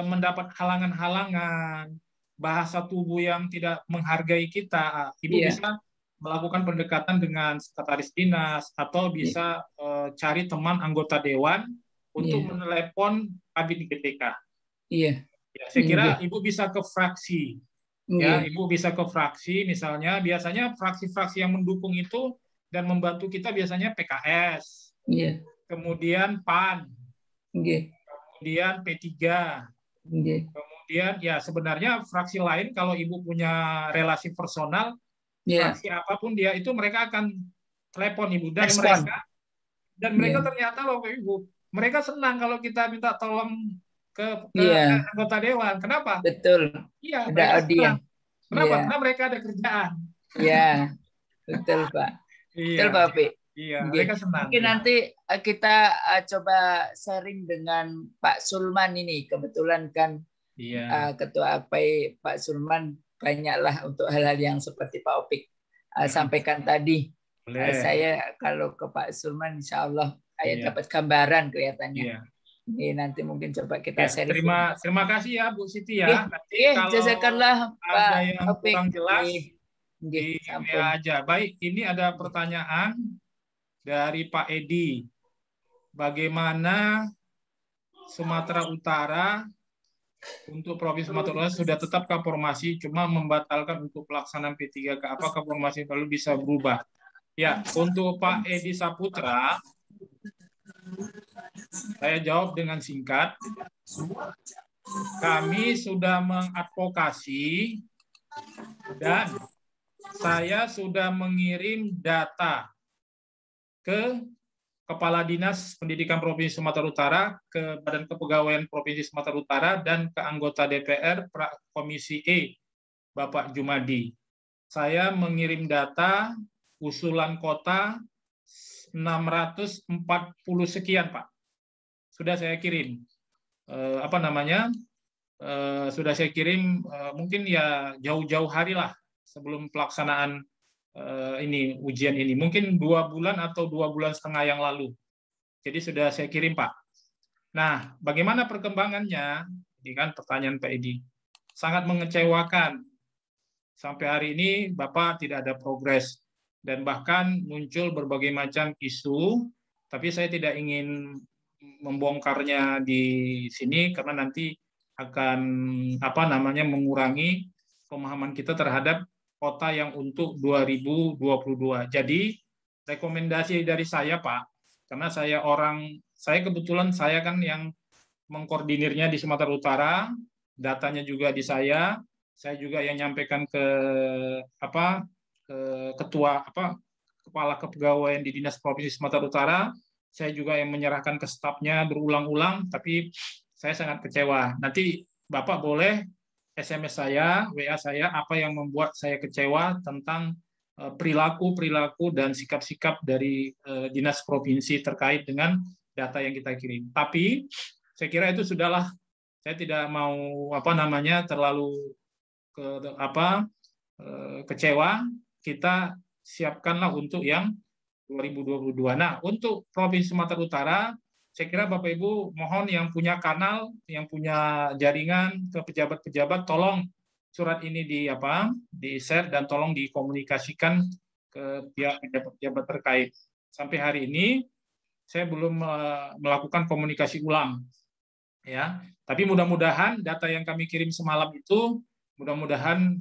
mendapat halangan-halangan, bahasa tubuh yang tidak menghargai kita, Ibu bisa melakukan pendekatan dengan sekretaris dinas atau bisa cari teman anggota dewan untuk menelepon Kabid GTK. Iya. Ya, saya kira Ibu bisa ke fraksi. Ya, Ibu bisa ke fraksi misalnya, biasanya fraksi-fraksi yang mendukung itu dan membantu kita biasanya PKS. Kemudian PAN. Kemudian P3. Kemudian ya sebenarnya fraksi lain kalau Ibu punya relasi personal, fraksi apapun dia itu mereka akan telepon Ibu dan mereka ternyata loh Ibu, mereka senang kalau kita minta tolong ke anggota dewan. Kenapa? Betul. Iya, mereka senang. Kenapa? Karena mereka ada kerjaan. Iya, betul Pak. Betul Pak Opik. Iya, mereka senang. Mungkin nanti kita coba sharing dengan Pak Sulman ini. Kebetulan kan Ketua AKPAI Pak Sulman banyaklah untuk hal-hal yang seperti Pak Opik sampaikan tadi. Saya kalau ke Pak Sulman insya Allah saya dapat gambaran kelihatannya. Ini nanti mungkin coba kita sharing. Terima kasih ya Bu Siti ya. Jazakallah Pak yang Opik. kurang jelas di aja. Baik, ini ada pertanyaan dari Pak Edi. Bagaimana Sumatera Utara untuk Provinsi Sumatera Utara sudah tetap ke formasi, cuma membatalkan untuk pelaksanaan P3K. Apakah formasi lalu bisa berubah? Ya, untuk Pak Edi Saputra, saya jawab dengan singkat. Kami sudah mengadvokasi dan saya sudah mengirim data ke Kepala Dinas Pendidikan Provinsi Sumatera Utara, ke Badan Kepegawaian Provinsi Sumatera Utara, dan ke anggota DPR Komisi E, Bapak Jumadi. Saya mengirim data usulan kota 640 sekian, Pak. Sudah saya kirim. Sudah saya kirim mungkin ya jauh-jauh hari lah sebelum pelaksanaan ujian ini. Mungkin 2 bulan atau 2 bulan setengah yang lalu. Jadi sudah saya kirim, Pak. Nah, bagaimana perkembangannya? Ini kan pertanyaan Pak Edi. Sangat mengecewakan. Sampai hari ini Bapak tidak ada progres. Dan bahkan muncul berbagai macam isu, tapi saya tidak ingin membongkarnya di sini karena nanti akan mengurangi pemahaman kita terhadap kota yang untuk 2022. Jadi rekomendasi dari saya, Pak, karena saya kebetulan saya kan yang mengkoordinirnya di Sumatera Utara, datanya juga di saya juga yang nyampaikan ke kepala kepegawaian di Dinas Provinsi Sumatera Utara, saya juga yang menyerahkan ke stafnya berulang-ulang, tapi saya sangat kecewa. Nanti Bapak boleh SMS saya, WA saya, apa yang membuat saya kecewa tentang perilaku dan sikap-sikap dari dinas provinsi terkait dengan data yang kita kirim. Tapi saya kira itu sudahlah, saya tidak mau terlalu kecewa. Kita siapkanlah untuk yang 2022. Nah, untuk Provinsi Sumatera Utara, saya kira Bapak Ibu mohon yang punya kanal, yang punya jaringan ke pejabat-pejabat, tolong surat ini di-share dan tolong dikomunikasikan ke pihak pejabat-pejabat terkait. Sampai hari ini saya belum melakukan komunikasi ulang, ya. Tapi mudah-mudahan data yang kami kirim semalam itu, mudah-mudahan,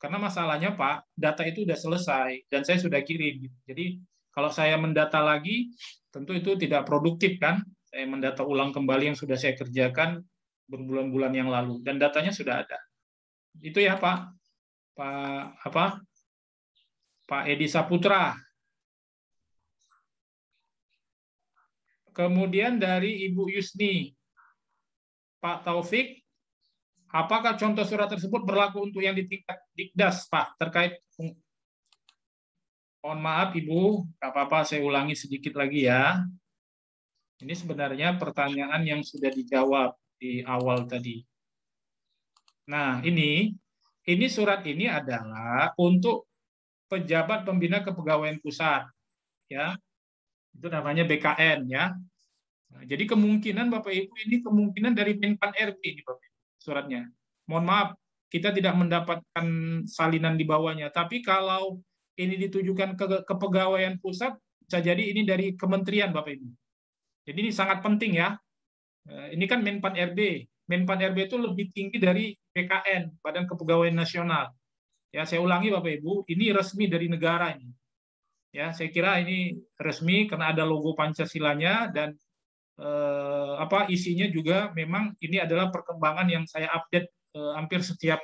karena masalahnya Pak, data itu sudah selesai dan saya sudah kirim. Jadi kalau saya mendata lagi, tentu itu tidak produktif kan? Saya mendata ulang kembali yang sudah saya kerjakan berbulan-bulan yang lalu dan datanya sudah ada. Itu ya Pak Edi Saputra. Kemudian dari Ibu Yusni, Pak Taufik, apakah contoh surat tersebut berlaku untuk yang di tingkat Dikdas, Pak, terkait? Mohon maaf Ibu, nggak apa-apa, saya ulangi sedikit lagi ya. Ini sebenarnya pertanyaan yang sudah dijawab di awal tadi. Nah, ini surat ini adalah untuk pejabat pembina kepegawaian pusat, ya. Itu namanya BKN, ya. Nah, jadi kemungkinan Bapak Ibu ini kemungkinan dari Menpan RB ini Bapak Ibu, suratnya. Mohon maaf, kita tidak mendapatkan salinan di bawahnya. Tapi kalau ini ditujukan ke kepegawaian pusat, bisa jadi ini dari kementerian Bapak Ibu. Jadi ini sangat penting ya. Ini kan Menpan RB. Menpan RB itu lebih tinggi dari BKN, Badan Kepegawaian Nasional. Ya, saya ulangi Bapak Ibu, ini resmi dari negara ini. Ya, saya kira ini resmi karena ada logo Pancasilanya dan isinya juga memang ini adalah perkembangan yang saya update hampir setiap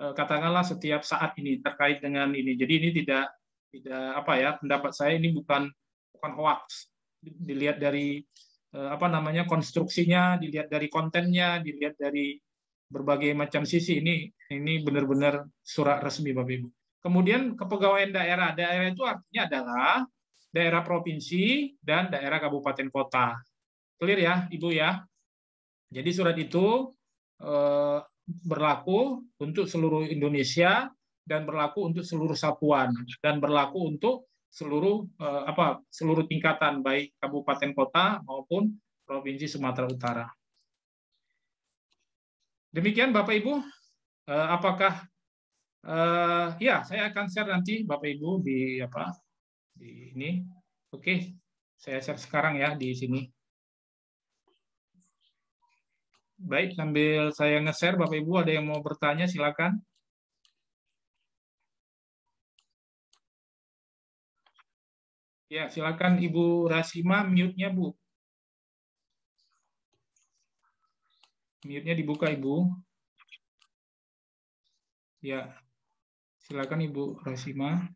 katakanlah setiap saat ini terkait dengan ini. Jadi ini tidak pendapat saya ini bukan hoax. Dilihat dari konstruksinya, dilihat dari kontennya, dilihat dari berbagai macam sisi, ini benar-benar surat resmi Bapak Ibu. Kemudian kepegawaian daerah. Daerah itu artinya adalah daerah provinsi dan daerah kabupaten kota. Clear ya, Ibu ya? Jadi surat itu berlaku untuk seluruh Indonesia dan berlaku untuk seluruh satuan dan berlaku untuk seluruh tingkatan baik kabupaten kota maupun provinsi Sumatera Utara. Demikian Bapak Ibu, apakah ya saya akan share nanti Bapak Ibu di ini Oke, saya share sekarang ya di sini. Baik, sambil saya nge-share, Bapak Ibu ada yang mau bertanya, silakan. Ya, silakan Ibu Rasima, mute-nya Bu. Mute-nya dibuka Ibu. Ya, silakan Ibu Rasima.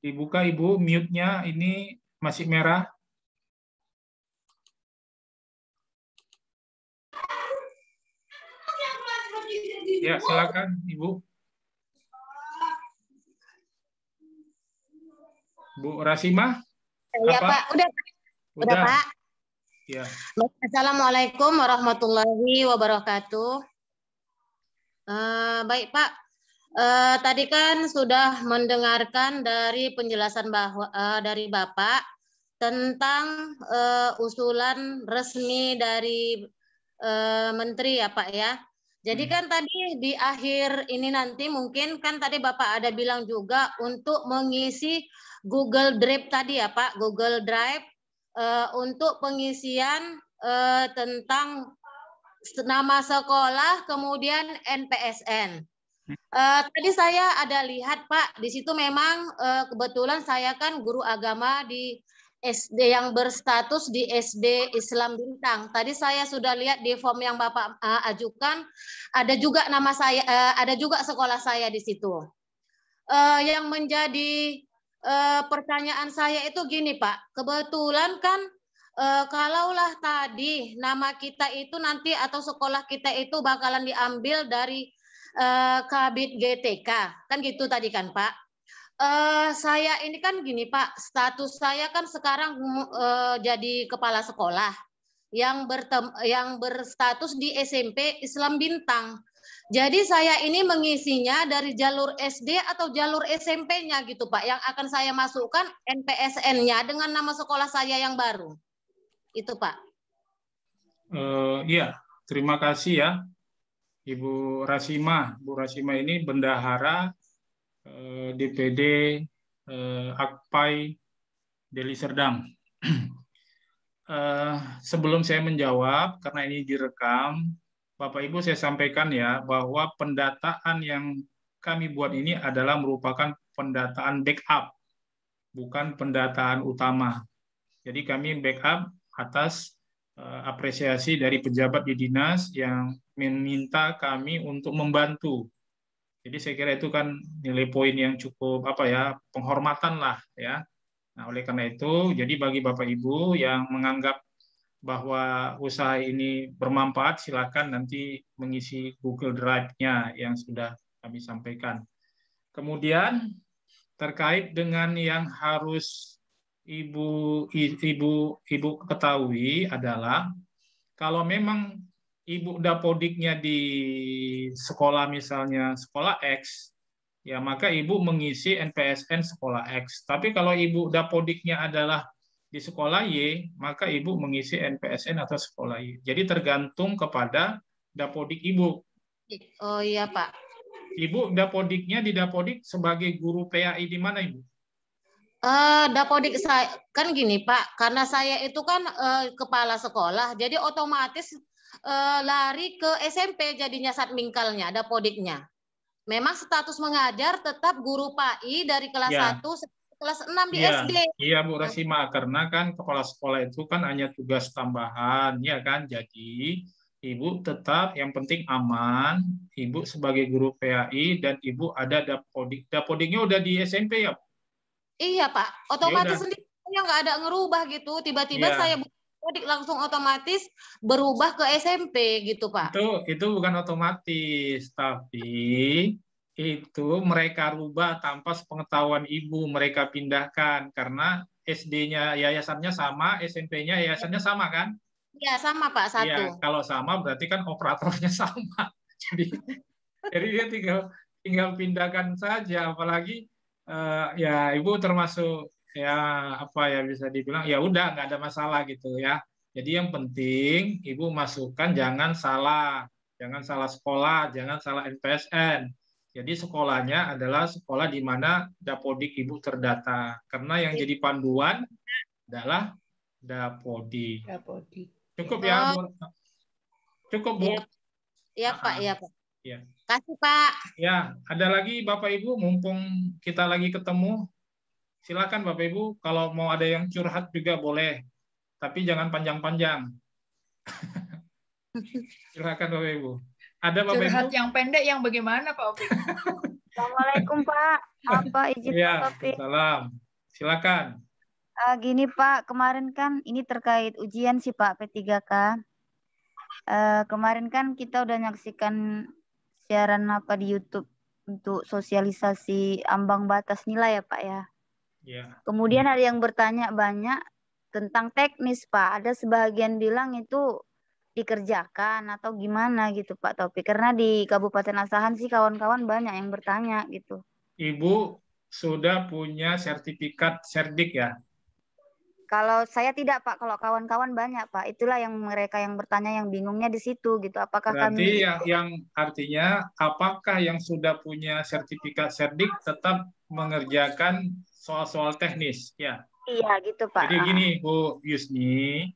Dibuka Ibu, mute-nya ini masih merah. Ya, silakan Ibu. Bu Rasima? Ya Apa? Pak, udah Pak. Ya. Assalamualaikum warahmatullahi wabarakatuh. Baik Pak, tadi kan sudah mendengarkan dari penjelasan dari Bapak tentang usulan resmi dari Menteri ya Pak ya. Jadi kan tadi di akhir ini nanti mungkin kan tadi Bapak ada bilang juga untuk mengisi Google Drive tadi ya Pak, Google Drive untuk pengisian tentang nama sekolah kemudian NPSN. Tadi saya ada lihat Pak, di situ memang kebetulan saya kan guru agama di SD yang berstatus di SD Islam Bintang. Tadi saya sudah lihat di form yang Bapak ajukan, ada juga nama saya, ada juga sekolah saya di situ. Yang menjadi pertanyaan saya itu gini Pak, kebetulan kan kalaulah tadi nama kita itu nanti atau sekolah kita itu bakalan diambil dari Kabid GTK, kan gitu tadi kan Pak. Saya ini kan gini Pak, status saya kan sekarang jadi kepala sekolah yang berstatus di SMP Islam Bintang. Jadi saya ini mengisinya dari jalur SD atau jalur SMP-nya gitu Pak, yang akan saya masukkan NPSN-nya dengan nama sekolah saya yang baru. Itu Pak. Iya, terima kasih ya Ibu Rasima. Bu Rasima ini bendahara DPD Akpai Deli Serdang. Sebelum saya menjawab, karena ini direkam, Bapak Ibu saya sampaikan ya bahwa pendataan yang kami buat ini adalah merupakan pendataan backup, bukan pendataan utama. Jadi kami backup atas apresiasi dari pejabat di dinas yang meminta kami untuk membantu. Jadi saya kira itu kan nilai poin yang cukup penghormatan lah ya. Nah, oleh karena itu, jadi bagi Bapak Ibu yang menganggap bahwa usaha ini bermanfaat, silakan nanti mengisi Google Drive-nya yang sudah kami sampaikan. Kemudian terkait dengan yang harus Ibu ketahui adalah kalau memang Ibu dapodiknya di sekolah misalnya sekolah X, ya maka Ibu mengisi NPSN sekolah X. Tapi kalau Ibu dapodiknya adalah di sekolah Y, maka Ibu mengisi NPSN atau sekolah Y. Jadi tergantung kepada dapodik Ibu. Oh iya Pak. Ibu dapodiknya di dapodik sebagai guru PAI di mana Ibu? Dapodik saya kan gini Pak, karena saya itu kan kepala sekolah, jadi otomatis lari ke SMP jadinya satmingkalnya, dapodiknya. Memang status mengajar tetap guru PAI dari kelas 1 sampai kelas 6 di SD. Iya Bu Rasima, karena kan kepala sekolah itu kan hanya tugas tambahan, ya kan? Jadi Ibu tetap yang penting aman, Ibu sebagai guru PAI dan Ibu ada dapodik. Dapodiknya udah di SMP ya? Iya Pak, otomatis sendiri nggak ada ngerubah gitu. Tiba-tiba saya dapodik langsung otomatis berubah ke SMP gitu Pak. Itu bukan otomatis, tapi itu mereka rubah tanpa sepengetahuan Ibu, mereka pindahkan karena SD-nya yayasannya sama, SMP-nya yayasannya sama kan? Iya sama Pak, satu. Iya, kalau sama berarti kan operatornya sama. Jadi dia tinggal pindahkan saja, apalagi ya Ibu termasuk ya bisa dibilang ya udah nggak ada masalah gitu ya. Jadi yang penting Ibu masukkan jangan salah sekolah, jangan salah NPSN. Jadi sekolahnya adalah sekolah di mana Dapodik Ibu terdata. Karena yang jadi panduan adalah Dapodik. Dapodik. Cukup ya, Bu? Oh, Cukup, Bu? iya Pak, iya Pak. Ya. Kasih Pak. Ya, ada lagi Bapak Ibu, mumpung kita lagi ketemu, silakan Bapak Ibu, kalau mau ada yang curhat juga boleh, tapi jangan panjang-panjang. Silakan Bapak Ibu. Ada Bapak Curhat Ibu? yang pendek yang bagaimana Pak Opik? Assalamualaikum Pak. Apa izin Ya, Pak Topik? salam. Silakan. Gini Pak, kemarin kan ini terkait ujian sih Pak P3K. Kemarin kan kita udah nyaksikan siaran apa di YouTube untuk sosialisasi ambang batas nilai ya Pak ya. Ya. Kemudian ada yang bertanya banyak tentang teknis Pak. Ada sebagian bilang itu dikerjakan atau gimana gitu Pak Topik. Karena di Kabupaten Asahan sih kawan-kawan banyak yang bertanya gitu. Ibu sudah punya sertifikat Serdik ya? Kalau saya tidak Pak, kalau kawan-kawan banyak Pak. Itulah yang mereka yang bertanya, yang bingungnya di situ gitu. Apakah Berarti kami yang artinya apakah yang sudah punya sertifikat Serdik tetap mengerjakan soal-soal teknis ya? iya gitu Pak. Jadi gini Bu Yusni,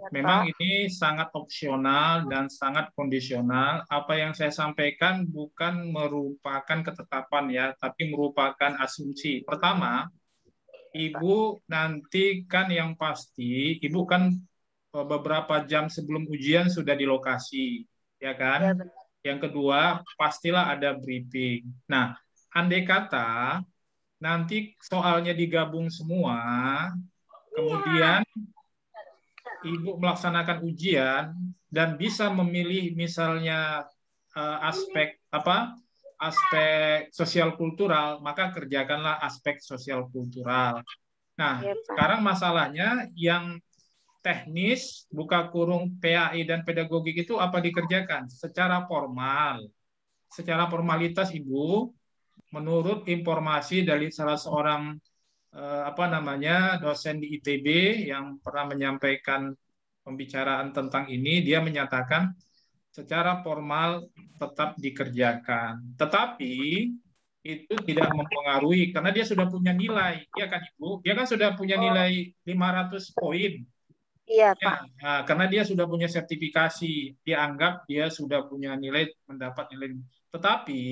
Ya, memang Pak. ini sangat opsional dan sangat kondisional. Apa yang saya sampaikan bukan merupakan ketetapan ya, tapi merupakan asumsi. Pertama, Ibu nanti kan yang pasti, Ibu kan beberapa jam sebelum ujian sudah di lokasi, ya Ya, kan? benar. Yang kedua, pastilah ada briefing. Nah, andai kata nanti soalnya digabung semua, kemudian Ibu melaksanakan ujian dan bisa memilih misalnya aspek apa? Aspek sosial kultural, maka kerjakanlah aspek sosial kultural. Nah, Ya, Pak. sekarang masalahnya yang teknis, buka kurung PAI dan pedagogik itu apa dikerjakan? Secara formal. Secara formalitas Ibu, menurut informasi dari salah seorang dosen di ITB yang pernah menyampaikan pembicaraan tentang ini, dia menyatakan secara formal tetap dikerjakan. Tetapi itu tidak mempengaruhi karena dia sudah punya nilai, ya kan Ibu? Dia kan sudah punya nilai 500 poin. Iya, Ya, Pak. nah, karena dia sudah punya sertifikasi, dianggap dia sudah punya nilai, mendapat nilai. Tetapi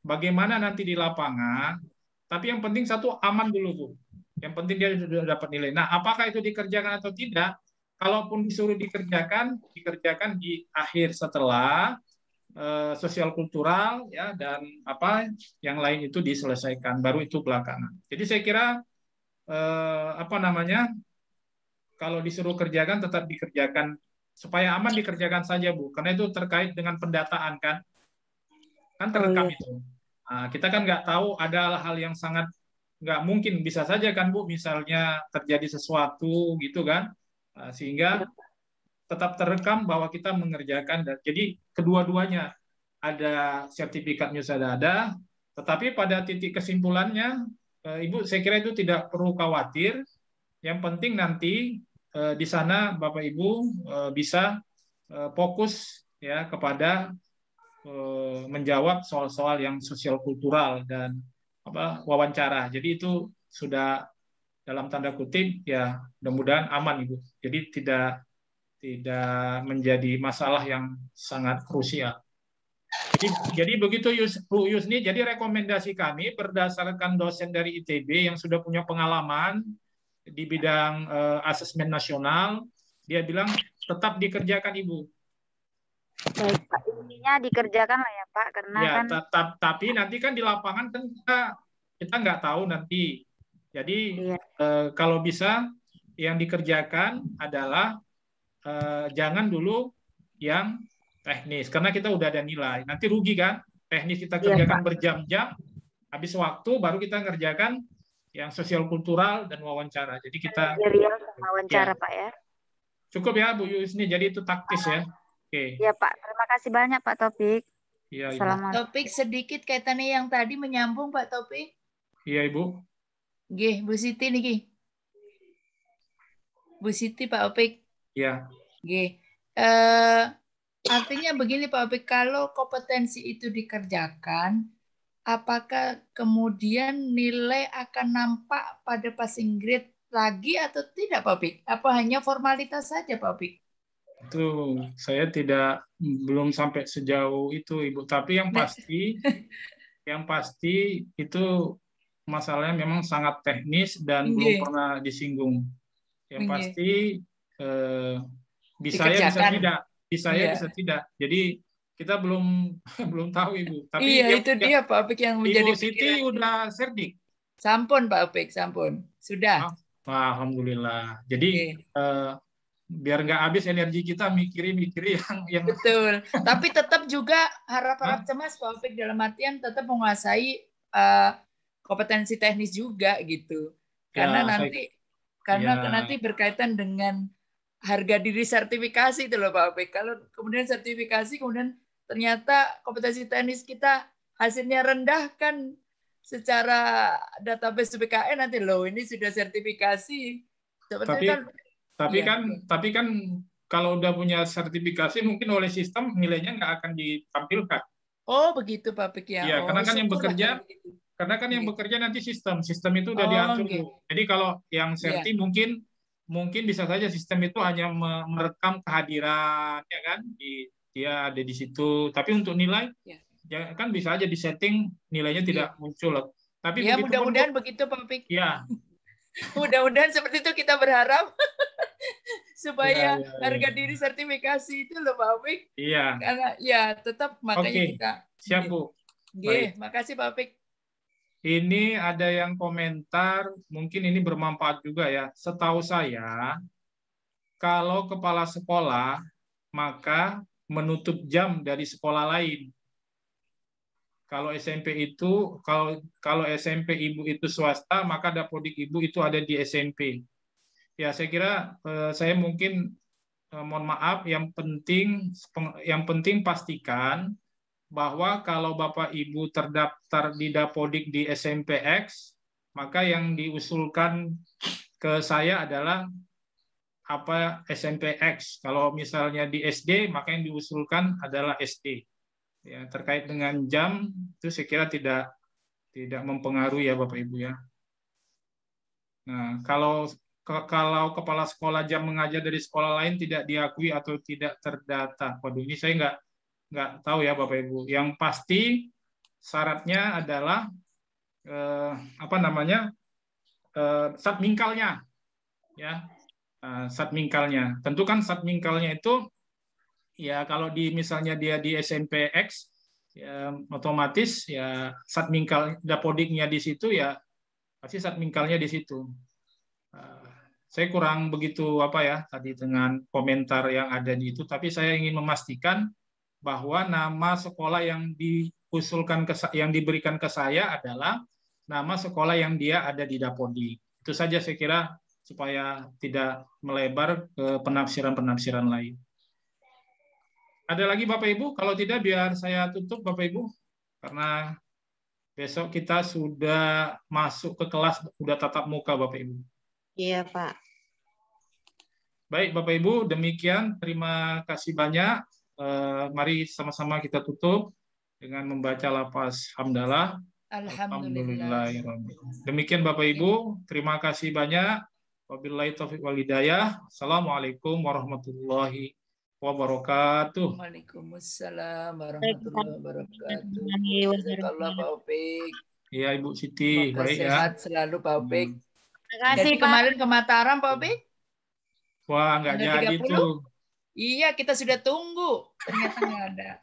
bagaimana nanti di lapangan? Tapi yang penting satu aman dulu, Bu. Yang penting dia sudah dapat nilai. Nah, apakah itu dikerjakan atau tidak? Kalaupun disuruh dikerjakan, dikerjakan di akhir setelah sosial kultural ya dan apa yang lain itu diselesaikan, baru itu belakangan. Jadi saya kira kalau disuruh kerjakan tetap dikerjakan supaya aman, dikerjakan saja Bu, karena itu terkait dengan pendataan kan terekam iya. itu. Nah, kita kan nggak tahu, ada hal yang sangat nggak mungkin, bisa saja kan Bu, misalnya terjadi sesuatu gitu kan. Nah, sehingga tetap terekam bahwa kita mengerjakan. Jadi kedua-duanya ada sertifikatnya sudah ada, tetapi pada titik kesimpulannya Ibu saya kira itu tidak perlu khawatir. Yang penting nanti di sana Bapak Ibu bisa fokus ya kepada menjawab soal-soal yang sosial kultural dan wawancara. Jadi itu sudah dalam tanda kutip ya mudah-mudahan aman Ibu. Jadi tidak menjadi masalah yang sangat krusial. Jadi begitu Bu Yusni, jadi rekomendasi kami berdasarkan dosen dari ITB yang sudah punya pengalaman di bidang asesmen nasional, dia bilang tetap dikerjakan Ibu. Baik, Pak. Intinya dikerjakan lah ya, Pak, karena Ya, kan tapi nanti kan di lapangan kan kita nggak tahu nanti. Jadi iya. kalau bisa yang dikerjakan adalah jangan dulu yang teknis, karena kita udah ada nilai. Nanti rugi kan? Teknis kita kerjakan berjam-jam, habis waktu baru kita ngerjakan yang sosial kultural dan wawancara. Jadi kita Manajerial sama wawancara, ya. Pak ya. Cukup ya Bu Yusni, jadi itu taktis ya. Oke. Iya Pak, terima kasih banyak Pak Topik. Iya Ibu. Assalamualaikum. Topik sedikit kaitannya yang tadi menyambung Pak Topik. Iya Ibu. Nggih, Bu Siti niki. Bu Siti Pak Opik. Iya. Nggih. Artinya begini Pak Opik, kalau kompetensi itu dikerjakan, apakah kemudian nilai akan nampak pada passing grade lagi atau tidak, Pak Opik? Apa hanya formalitas saja, Pak Opik? Itu saya belum sampai sejauh itu, Ibu. Tapi yang pasti itu masalahnya memang sangat teknis dan belum pernah disinggung. Yang pasti bisa ya, bisa tidak, bisa tidak. Jadi kita belum tahu, Ibu. Tapi itu dia Pak Opik yang menjadi Ibu Siti udah serdik. Sampun Pak Opik, sampun. Sudah. Alhamdulillah. Jadi biar nggak habis energi kita mikirin yang betul. Tapi tetap juga harap cemas Pak Opik, dalam artian tetap menguasai kompetensi teknis juga gitu. Karena nanti berkaitan dengan harga diri sertifikasi itu loh Pak Opik. Kalau kemudian sertifikasi kemudian ternyata kompetensi teknis kita hasilnya rendah, kan secara database BKN nanti loh ini sudah sertifikasi. Tapi kan kalau udah punya sertifikasi mungkin oleh sistem nilainya nggak akan ditampilkan. Oh begitu Pak Opik ya. Iya, karena kan yang bekerja nanti sistem itu udah diatur. Jadi kalau yang serti mungkin bisa saja sistem itu hanya merekam kehadiran, ya kan, dia ada di situ. Tapi untuk nilai, ya kan bisa aja disetting nilainya tidak muncul. Tapi ya mudah-mudahan begitu Pak Opik. Ya. Mudah-mudahan seperti itu, kita berharap supaya harga diri sertifikasi itu loh Pak Opik. Iya. Karena ya tetap makanya kita. Siap Bu. Makasih Pak Opik. Ini ada yang komentar, mungkin ini bermanfaat juga ya. Setahu saya, kalau kepala sekolah, maka menutup jam dari sekolah lain. Kalau SMP itu, kalau SMP Ibu itu swasta, maka dapodik Ibu itu ada di SMP. Ya, saya kira saya mungkin mohon maaf, yang penting pastikan bahwa kalau Bapak Ibu terdaftar di dapodik di SMPX, maka yang diusulkan ke saya adalah SMPX. Kalau misalnya di SD, maka yang diusulkan adalah SD. Ya, terkait dengan jam itu saya kira tidak mempengaruhi ya Bapak Ibu ya. Nah, kalau kepala sekolah jam mengajar dari sekolah lain tidak diakui atau tidak terdata, waduh, ini saya nggak tahu ya Bapak Ibu. Yang pasti syaratnya adalah satmingkalnya, ya, satmingkalnya. Tentu kan satmingkalnya itu ya kalau misalnya dia di SMPX, ya otomatis ya satmingkal dapodiknya di situ, ya pasti satmingkalnya di situ. Saya kurang begitu tadi dengan komentar yang ada di itu, tapi saya ingin memastikan bahwa nama sekolah yang diusulkan yang diberikan ke saya adalah nama sekolah yang dia ada di dapodik. Itu saja saya kira, supaya tidak melebar ke penafsiran-penafsiran lain. Ada lagi Bapak Ibu? Kalau tidak biar saya tutup Bapak Ibu, karena besok kita sudah masuk ke kelas, sudah tatap muka Bapak Ibu. Iya Pak. Baik Bapak Ibu, demikian. Terima kasih banyak. Mari sama-sama kita tutup dengan membaca lafaz hamdalah. Alhamdulillah. Demikian Bapak Ibu, terima kasih banyak. Wabillahi taufiq wal hidayah. Assalamualaikum warahmatullahi wabarakatuh. Waalaikumsalam warahmatullahi wabarakatuh. Jazakallah Pak Opik. Iya Ibu Siti, baik ya. Sehat selalu Pak Opik. Terima kasih Pak. Kemarin ke Mataram Pak Opik. Wah, nggak jadi tuh. Iya, kita sudah tunggu. Ternyata nggak ada.